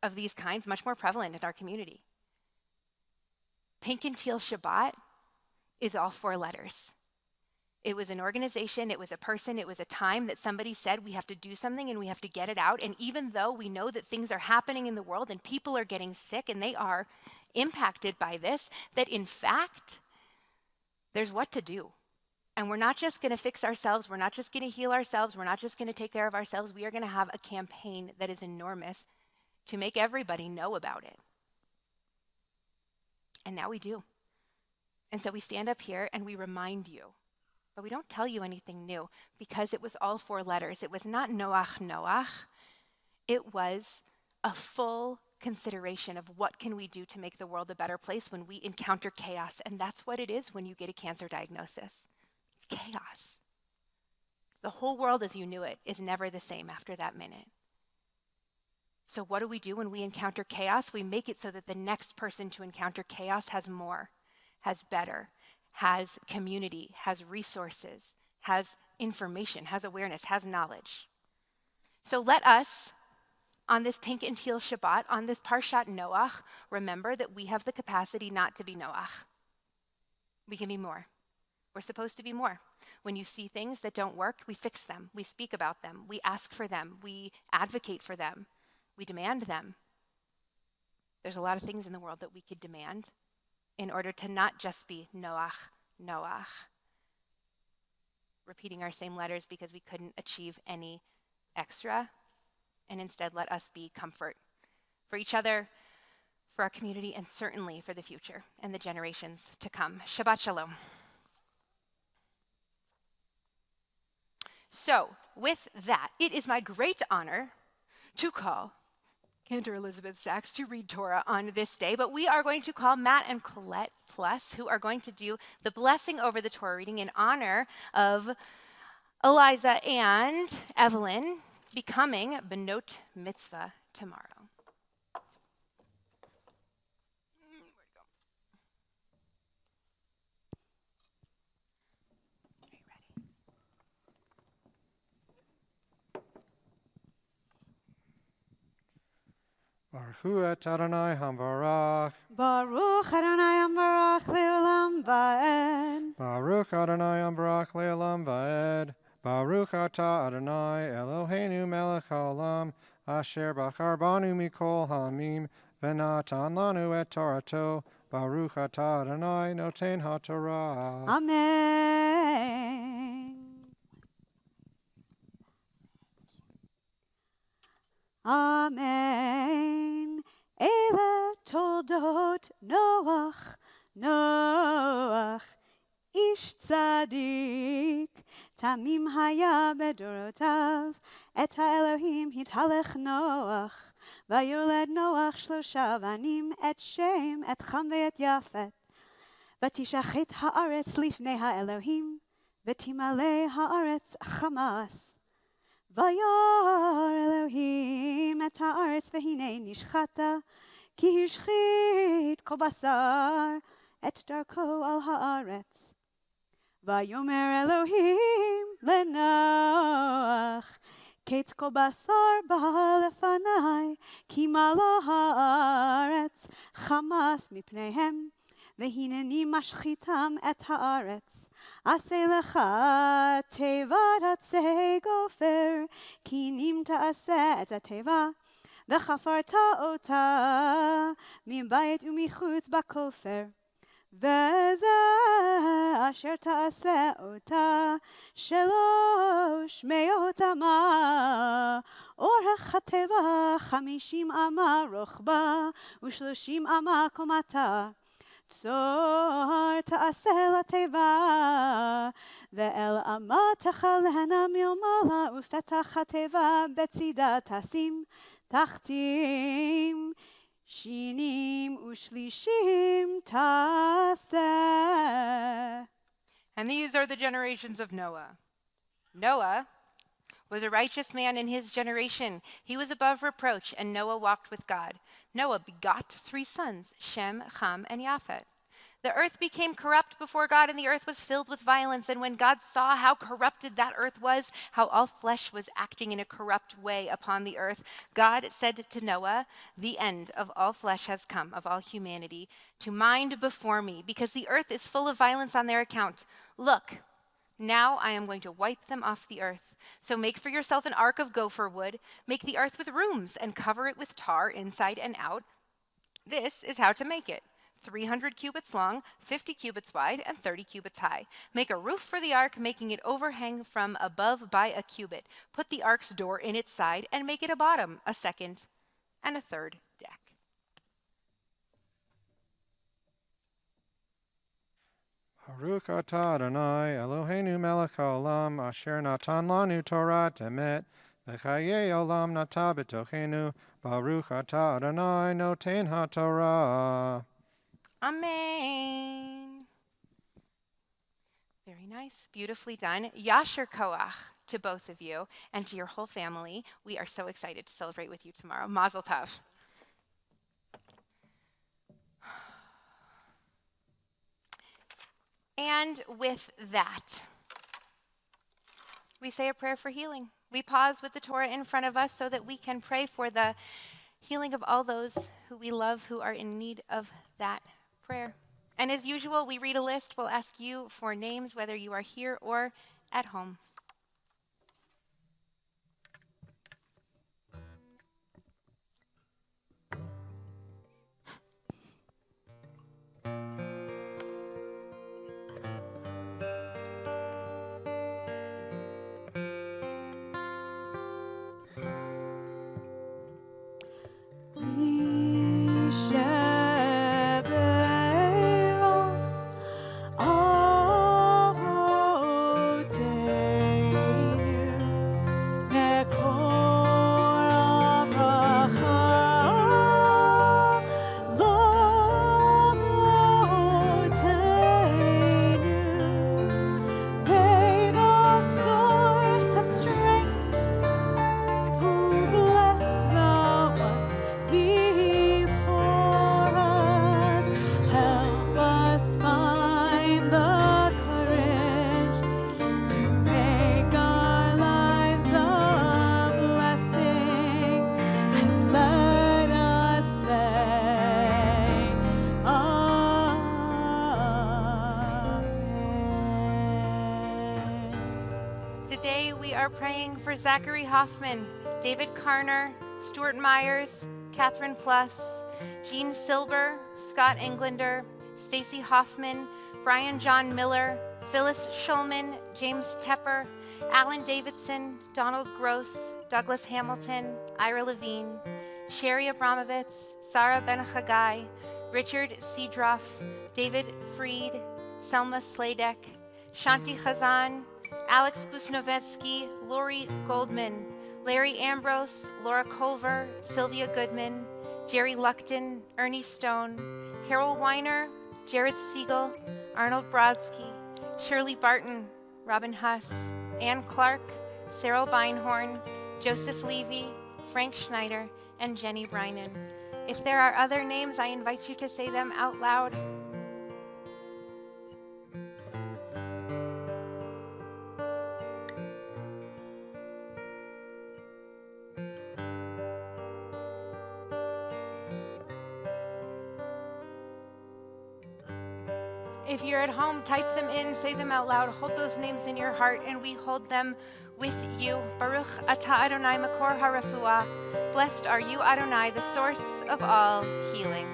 of these kinds much more prevalent in our community. Pink and Teal Shabbat is all four letters. It was an organization, it was a person, it was a time that somebody said we have to do something and we have to get it out. And even though we know that things are happening in the world and people are getting sick and they are impacted by this, that in fact, there's what to do. And we're not just going to fix ourselves, we're not just going to heal ourselves, we're not just going to take care of ourselves. We are going to have a campaign that is enormous to make everybody know about it. And now we do. And so we stand up here and we remind you, But we don't tell you anything new because it was all 4 letters. It was not Noach, Noach. It was a full consideration of what can we do to make the world a better place when we encounter chaos. And that's what it is when you get a cancer diagnosis. It's chaos. The whole world as you knew it is never the same after that minute. So what do when we encounter chaos? We make it so that the next person to encounter chaos has more, has better, has community, has resources, has information, has awareness, has knowledge. So let us, on this pink and teal Shabbat, on this Parashat Noach, remember that we have the capacity not to be Noach. We can be more. We're supposed to be more. When you see things that don't work, we fix them. We speak about them. We ask for them. We advocate for them. We demand them. There's a lot of things in the world that we could demand in order to not just be Noach, Noach, repeating our same letters because we couldn't achieve any extra, and instead let us be comfort for each other, for our community, and certainly for the future and the generations to come. Shabbat Shalom. So, with that, it is my great honor to call Cantor Elizabeth Sachs to read Torah on this day, but we are going to call Matt and Colette Plus, who are going to do the blessing over the Torah reading in honor of Eliza and Evelyn becoming Benot Mitzvah tomorrow. Baruch Hu et Adonai Hamvarach. Baruch Adonai Ambarach Leolam Vaed. Baruch Adonai Hamvarach Le'olam Vaed. Baruch Atah Adonai Eloheinu melech haolam asher bachar banu mikol ha'amim v'natan lanu et Torato. Baruch Atah Adonai noten ha'torah. Amen. Amen. Ele toldot Noach, Noach, ish tzadik, tamim haya bedorotav, et ha'Elohim hitalech Noach, vayoled Noach shlosha vanim, et Shem, et Cham ve'et Yafet, ותשחט הארץ לפני האלוהים, ותמלא הארץ חמס. וירא אלוהים את הארץ, והנה נשחטה, כי השחית כל בשר את דרכו על הארץ. ויאמר אלוהים לנוח, קץ כל בשר בא לפני, כי מלאה הארץ חמס מפניהם, והנני משחיתם את הארץ. עשה לך תיבת עצי גופר, כי נים תעשה את התיבה, וחפרת אותה מבית ומחוץ בכופר. וזה אשר תעשה אותה 300 אמה, אורך התיבה 50 אמה רוחבה, ו30 אמה קומתה. צוהר תעשה לתיבה, ואל אמה תחלנה מלמעלה, ופתח התיבה בצידה תשים תחתים, שינים ושלישים תעשה. And these are the generations of Noah. Noah was a righteous man in his generation. He was above reproach, and Noah walked with God. Noah begot 3 sons, Shem, Cham, and Yafet. The earth became corrupt before God, and the earth was filled with violence. And when God saw how corrupted that earth was, how all flesh was acting in a corrupt way upon the earth, God said to Noah, "The end of all flesh has come, of all humanity, to mind before me, because the earth is full of violence on their account. Look, now I am going to wipe them off the earth. So make for yourself an ark of gopher wood, make the earth with rooms, and cover it with tar inside and out. This is how to make it. 300 cubits long, 50 cubits wide, and 30 cubits high. Make a roof for the ark, making it overhang from above by a cubit. Put the ark's door in its side, and make it a bottom, a second, and a third deck." Baruch atah Adonai Eloheinu melech haolam asher natan lanu Torah emet v'chayei olam nata b'tochenu Baruch atah Adonai noten haTorah. Amen. Very nice. Beautifully done. Yasher koach to both of you and to your whole family. We are so excited to celebrate with you tomorrow. Mazel tov. And with that, we say a prayer for healing. We pause with the Torah in front of us so that we can pray for the healing of all those who we love who are in need of that prayer. And as usual, we read a list. We'll ask you for names, whether you are here or at home. Today we are praying for Zachary Hoffman, David Karner, Stuart Myers, Catherine Plus, Jean Silber, Scott Englander, Stacy Hoffman, Brian John Miller, Phyllis Schulman, James Tepper, Alan Davidson, Donald Gross, Douglas Hamilton, Ira Levine, Sherry Abramovitz, Sarah Ben Chagai, Richard Seedroff, David Freed, Selma Sladek, Shanti Khazan, Alex Busnovetsky, Lori Goldman, Larry Ambrose, Laura Culver, Sylvia Goodman, Jerry Luckton, Ernie Stone, Carol Weiner, Jared Siegel, Arnold Brodsky, Shirley Barton, Robin Huss, Ann Clark, Cyril Beinhorn, Joseph Levy, Frank Schneider, and Jenny Brynan. If there are other names, I invite you to say them out loud. If you're at home, type them in, say them out loud, hold those names in your heart, and we hold them with you. Baruch atah Adonai makor harafuah. Blessed are you, Adonai, the source of all healing.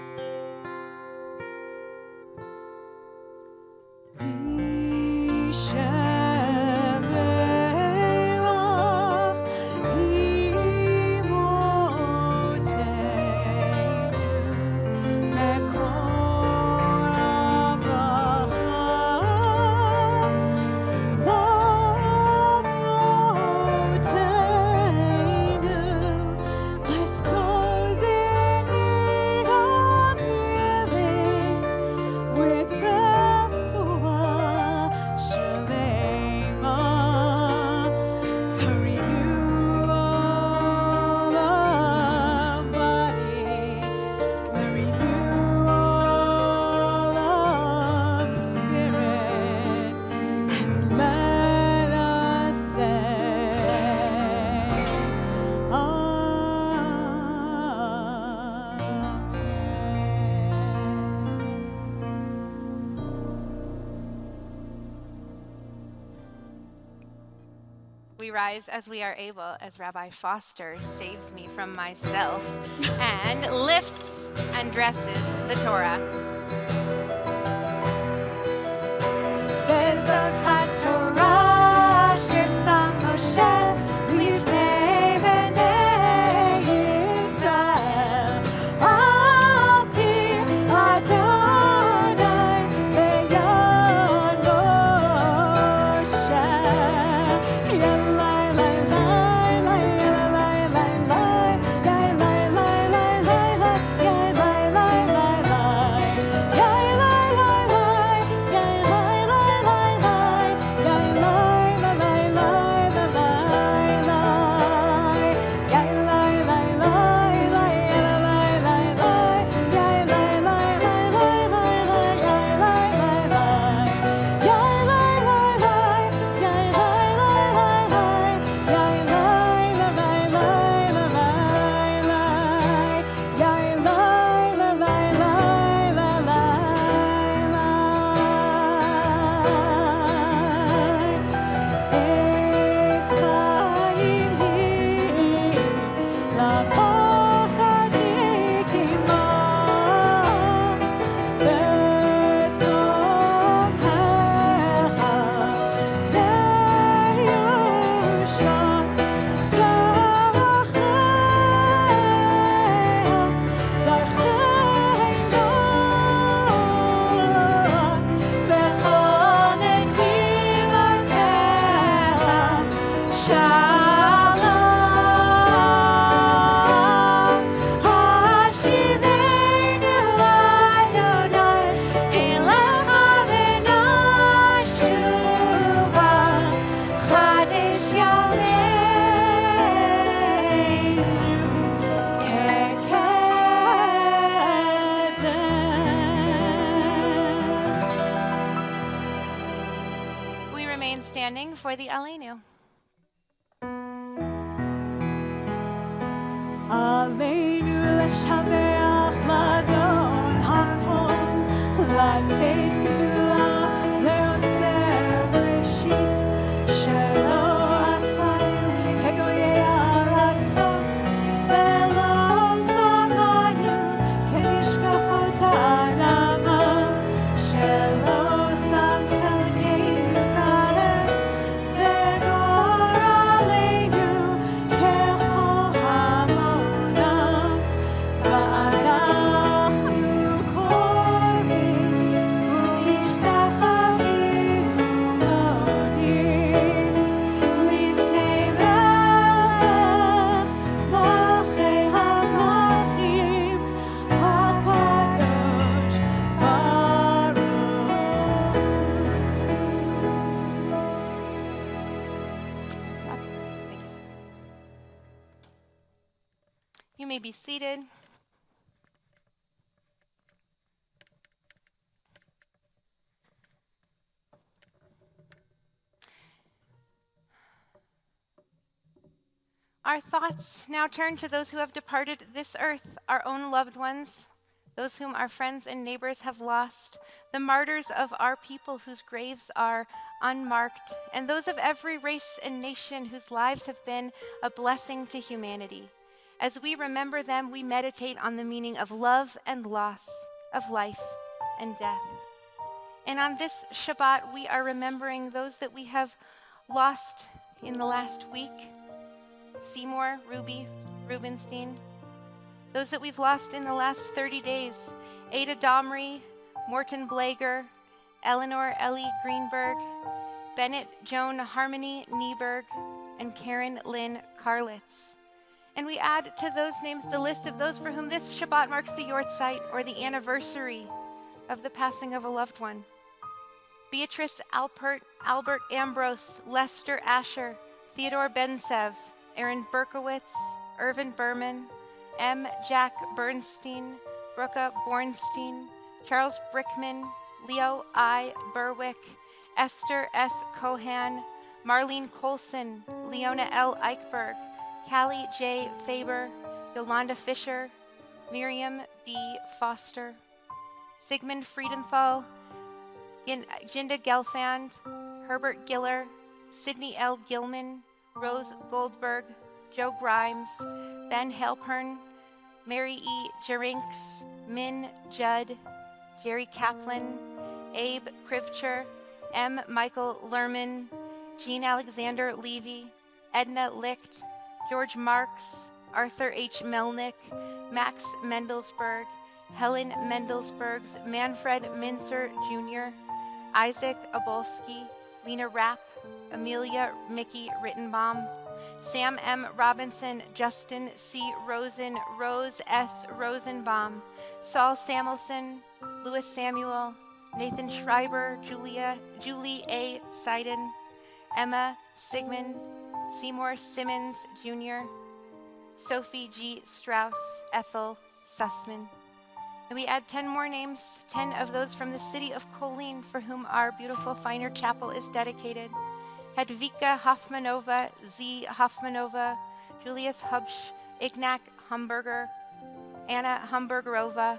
We rise as we are able, as Rabbi Foster saves me from myself and lifts and dresses the Torah. remain standing for the Aleinu. Aleinu l'shabeach l'adon hakol, לתת גדולה ליוצר בראשית, שלא עשנו כגויי הארצות, ולא שמנו כמשפחות האדמה, שלא שם חלקנו בהם, וגור עלינו ככל המעונם, ואנחנו קוראים ומשתחווים ומודים לפני מלך מלכי המלכים הקדוש ברוך Thank you, sir. You may be seated. Our thoughts now turn to those who have departed this earth, our own loved ones, those whom our friends and neighbors have lost, the martyrs of our people whose graves are unmarked, and those of every race and nation whose lives have been a blessing to humanity. As we remember them, we meditate on the meaning of love and loss, of life and death. And on this Shabbat, we are remembering those that we have lost in the last week. Seymour, Ruby, Rubenstein. Those that we've lost in the last 30 days. Ada Domry, Morton Blager, Eleanor Ellie Greenberg, Bennett Joan Harmony Nieberg, and Karen Lynn Karlitz. And we add to those names the list of those for whom this Shabbat marks the Yortzeit, or the anniversary of the passing of a loved one. Beatrice Albert Ambrose, Lester Asher, Theodore Bensev, Aaron Berkowitz, Irvin Berman, M. Jack Bernstein, Brooke Bornstein, Charles Brickman, Leo I. Berwick, Esther S. Cohan, Marlene Colson, Leona L. Eichberg, Callie J. Faber, Yolanda Fisher, Miriam B. Foster, Sigmund Friedenthal, Jinda Gelfand, Herbert Giller, Sidney L. Gilman, Rose Goldberg, Joe Grimes, Ben Halpern, Mary E. Jerinks, Min Judd, Jerry Kaplan, Abe Krivcher, M. Michael Lerman, Jean Alexander Levy, Edna Licht, George Marks, Arthur H. Melnick, Max Mendelsberg, Helen Mendelsbergs, Manfred Mincer Jr., Isaac Obolsky, Lena Rapp, Amelia Mickey Rittenbaum, Sam M. Robinson, Justin C. Rosen, Rose S. Rosenbaum, Saul Samuelson, Louis Samuel, Nathan Schreiber, Julie A. Seiden, Emma Sigmund, Seymour Simmons Jr., Sophie G. Strauss, Ethel Sussman. And we add 10 more names, 10 of those from the city of Kolin, for whom our beautiful Finer Chapel is dedicated. Hedvika Hoffmanova, Z. Hoffmanova, Julius Hubsch, Ignac Humberger, Anna Humbergerova,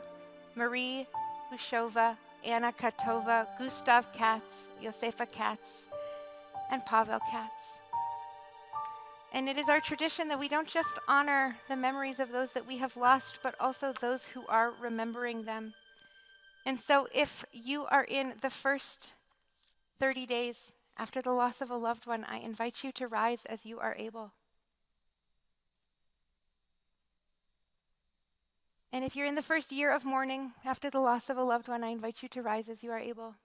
Marie Hushova, Anna Katova, Gustav Katz, Josefa Katz, and Pavel Katz. And it is our tradition that we don't just honor the memories of those that we have lost, but also those who are remembering them. And so if you are in the first 30 days after the loss of a loved one, I invite you to rise as you are able. And if you're in the first year of mourning after the loss of a loved one, I invite you to rise as you are able.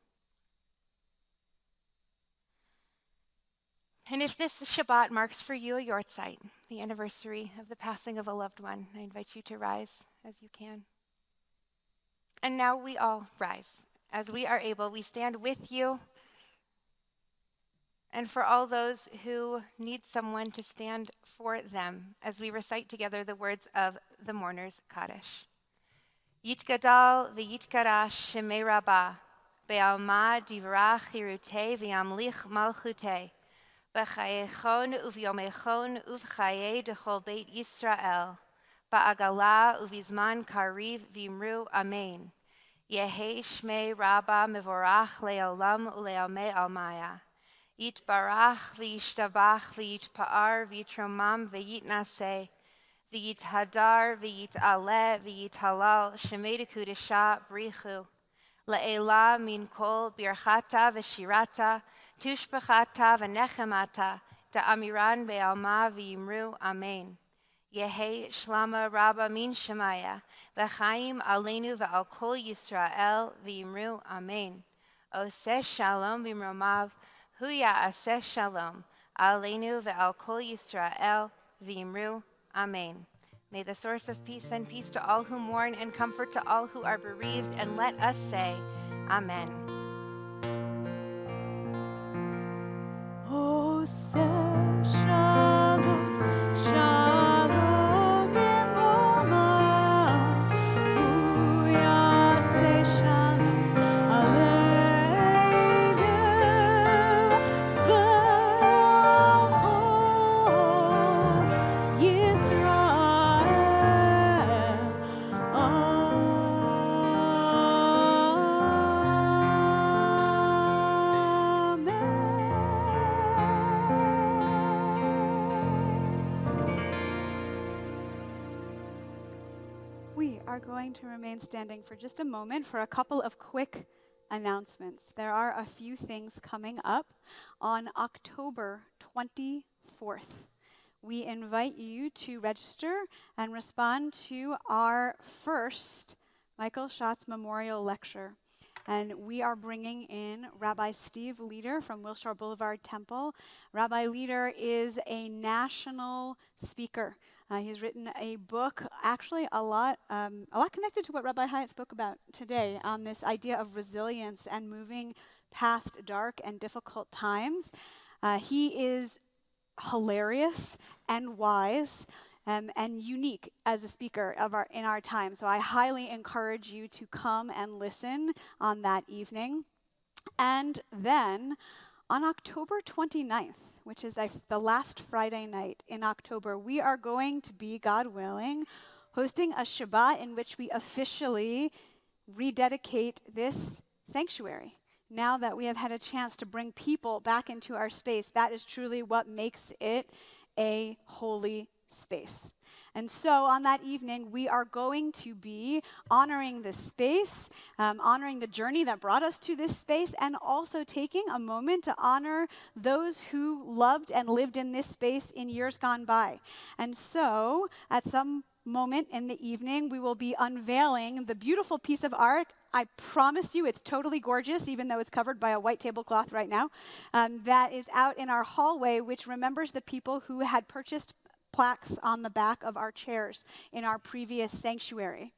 And if this Shabbat marks for you a Yortzeit, the anniversary of the passing of a loved one, I invite you to rise as you can. And now we all rise. As we are able, we stand with you. And for all those who need someone to stand for them, as we recite together the words of the mourner's Kaddish. Yitgadal v'yitkarash shemei Rabbah, Be'alma divrach chirute v'yamlich malchute. B'chayechon uvyomechon uvchaye dechol beit Yisrael. Ba'agala uvizman kariv v'imru amen. Yehi shmei rabba mevorach le'olam ule'amei almaya. Yitbarach v'yishtabach v'yitpa'ar v'yitromam v'yitnaseh. V'yithadar v'yit'aleh v'yithalal shemei dekudesha brichu. Le'ela min kol birchata v'shirata tushbachata v'nechemata da'amiran be'alma v'yimru amen. Yehi shlama rabba min shemaya v'chaim aleinu v'al kol Yisrael v'yimru amen. Oseh shalom b'mromav huya aseh shalom aleinu v'al kol Yisrael v'yimru amen. May the source of peace send peace to all who mourn and comfort to all who are bereaved, and let us say, Amen. Oh, say shalom, shalom in Roma. Huya say shalom, aleinu v'al kol Yisrael. We are going to remain standing for just a moment for a couple of quick announcements. There are a few things coming up on October 24th. We invite you to register and respond to our first Michael Schatz Memorial Lecture. And we are bringing in Rabbi Steve Leder from Wilshire Boulevard Temple. Rabbi Leder is a national speaker. He's written a book, actually a lot connected to what Rabbi Hyatt spoke about today on this idea of resilience and moving past dark and difficult times. He is hilarious and wise and unique as a speaker in our time. So I highly encourage you to come and listen on that evening. And then on October 29th, which is the last Friday night in October, we are going to be, God willing, hosting a Shabbat in which we officially rededicate this sanctuary. Now that we have had a chance to bring people back into our space, that is truly what makes it a holy space. And so on that evening, we are going to be honoring this space, honoring the journey that brought us to this space, and also taking a moment to honor those who loved and lived in this space in years gone by. And so at some moment in the evening, we will be unveiling the beautiful piece of art. I promise you it's totally gorgeous, even though it's covered by a white tablecloth right now, that is out in our hallway, which remembers the people who had purchased plaques on the back of our chairs in our previous sanctuary.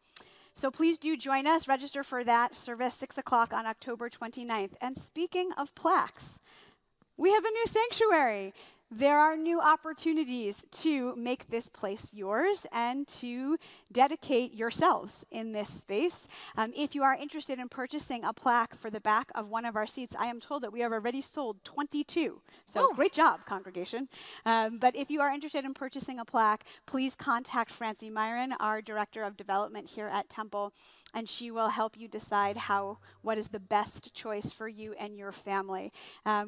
So please do join us. Register for that service, 6 o'clock on October 29th. And speaking of plaques, we have a new sanctuary. There are new opportunities to make this place yours and to dedicate yourselves in this space. If you are interested in purchasing a plaque for the back of one of our seats, I am told that we have already sold 22. So great job, congregation. But if you are interested in purchasing a plaque, please contact Francie Myron, our Director of Development here at Temple, and she will help you decide what is the best choice for you and your family.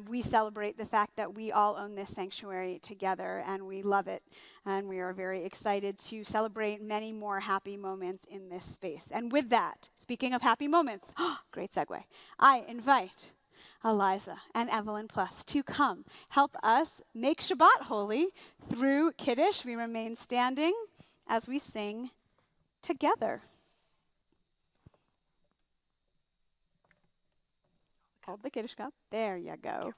We celebrate the fact that we all own this sanctuary together, and we love it. And we are very excited to celebrate many more happy moments in this space. And with that, speaking of happy moments, great segue, I invite Eliza and Evelyn Plus to come help us make Shabbat holy through Kiddush. We remain standing as we sing together. Hold the Kiddush cup. There you go.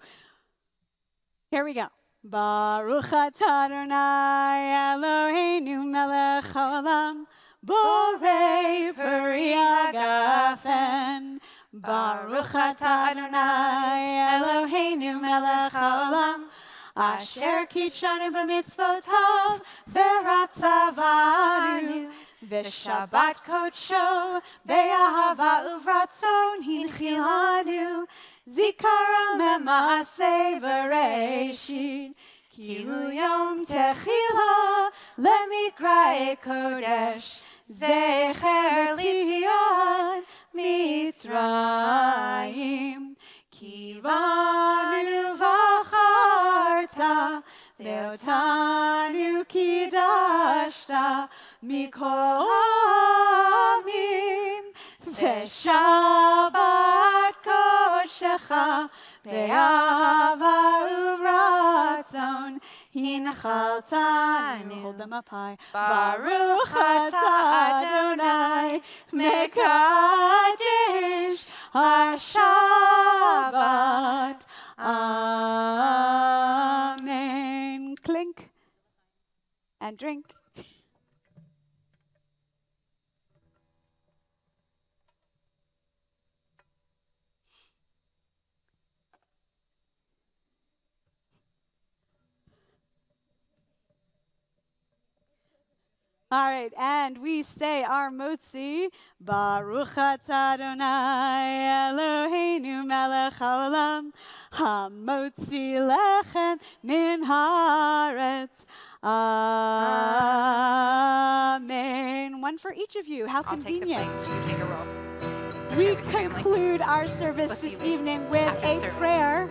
Here we go. Baruch atah Adonai Eloheinu melech haolam, borei peri hagafen. Baruch atah Adonai Eloheinu melech haolam, asher kitshanu b'mitzvotav v'ratzavanu V'Shabbat kodsho, be'ahava uvratzon, hinchilanu, zikaron lema'aseh v'reishit, ki hu yom techila, lemikra'e kodesh, zecher l'tzion Mitzrayim, ki banu v'acharta, ve'otanu kidashta, mikol ha'amim, ve'shabbat kodshecha, be'ahava uvratzon, hinchaltanu. Hold them up high. Baruch atah Adonai, mekadesh ha-Shabbat. Amen. Clink and drink. All right, and we say our motzi. Baruch atah Adonai Eloheinu melech haolam, hamotzi lechem min haaretz. Amen. One for each of you. How I'll take the convenient. plate. You take a roll. We With family. conclude our service Let's this do this evening with after a the service. prayer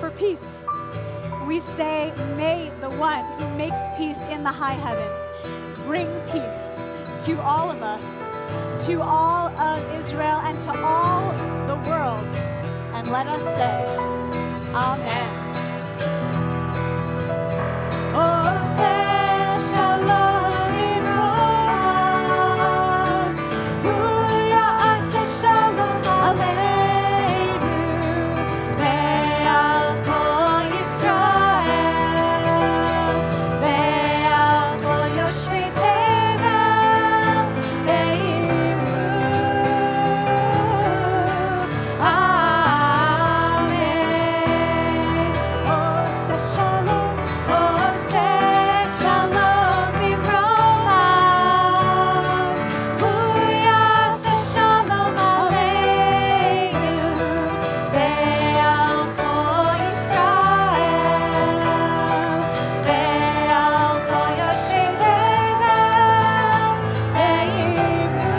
for peace. We say, may the one who makes peace in the high heaven bring peace to all of us, to all of Israel, and to all the world. And let us say, Amen. Oh, say shalom Imron, Ya'aseh shalom aleinu, ve'al kol Yisrael, ve'al kol yoshvei tevel, ve'imru. Amen. Oh, say shalom, oh, say shalom Imron, Ya'aseh shalom aleinu, ve'al kol Yisrael, ve'al kol yoshvei tevel, ve'imru.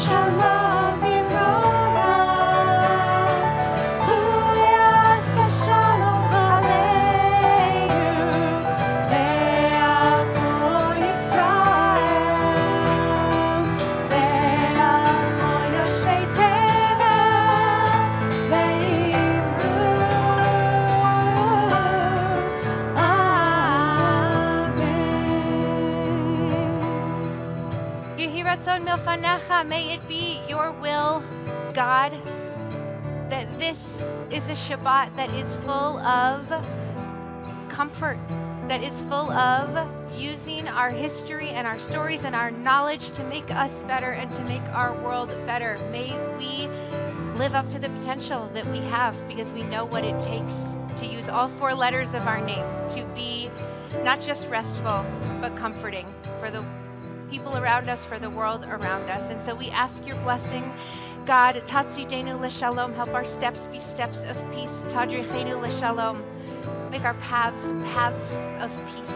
Shalom Ya'aseh shalom aleinu, ve'al kol Yisrael, ve'al kol yoshvei tevel, ve'imru. Amen. Yehi ratzon milfanecha, may it be your will, God, that this is a Shabbat that is full of comfort, that is full of using our history and our stories and our knowledge to make us better and to make our world better. May we live up to the potential that we have, because we know what it takes to use all four letters of our name to be not just restful, but comforting for the people around us, for the world around us. And so we ask your blessing, God. Tatzidenu l'shalom, help our steps be steps of peace. Tadrichenu l'shalom, make our paths paths of peace.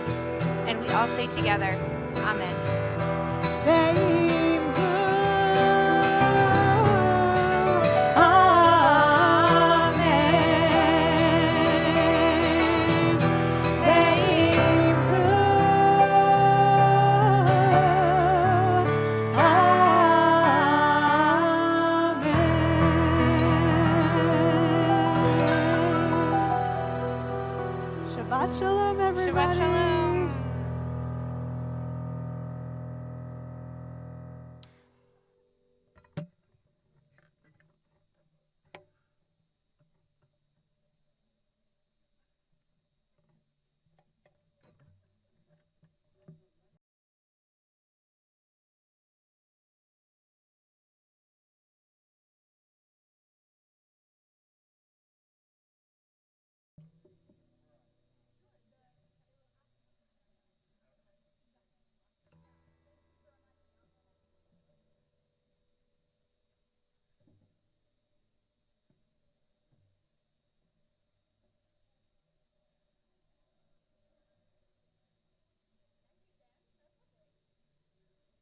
And we all say together, Amen. Shabbat shalom, everybody. Shabbat shalom.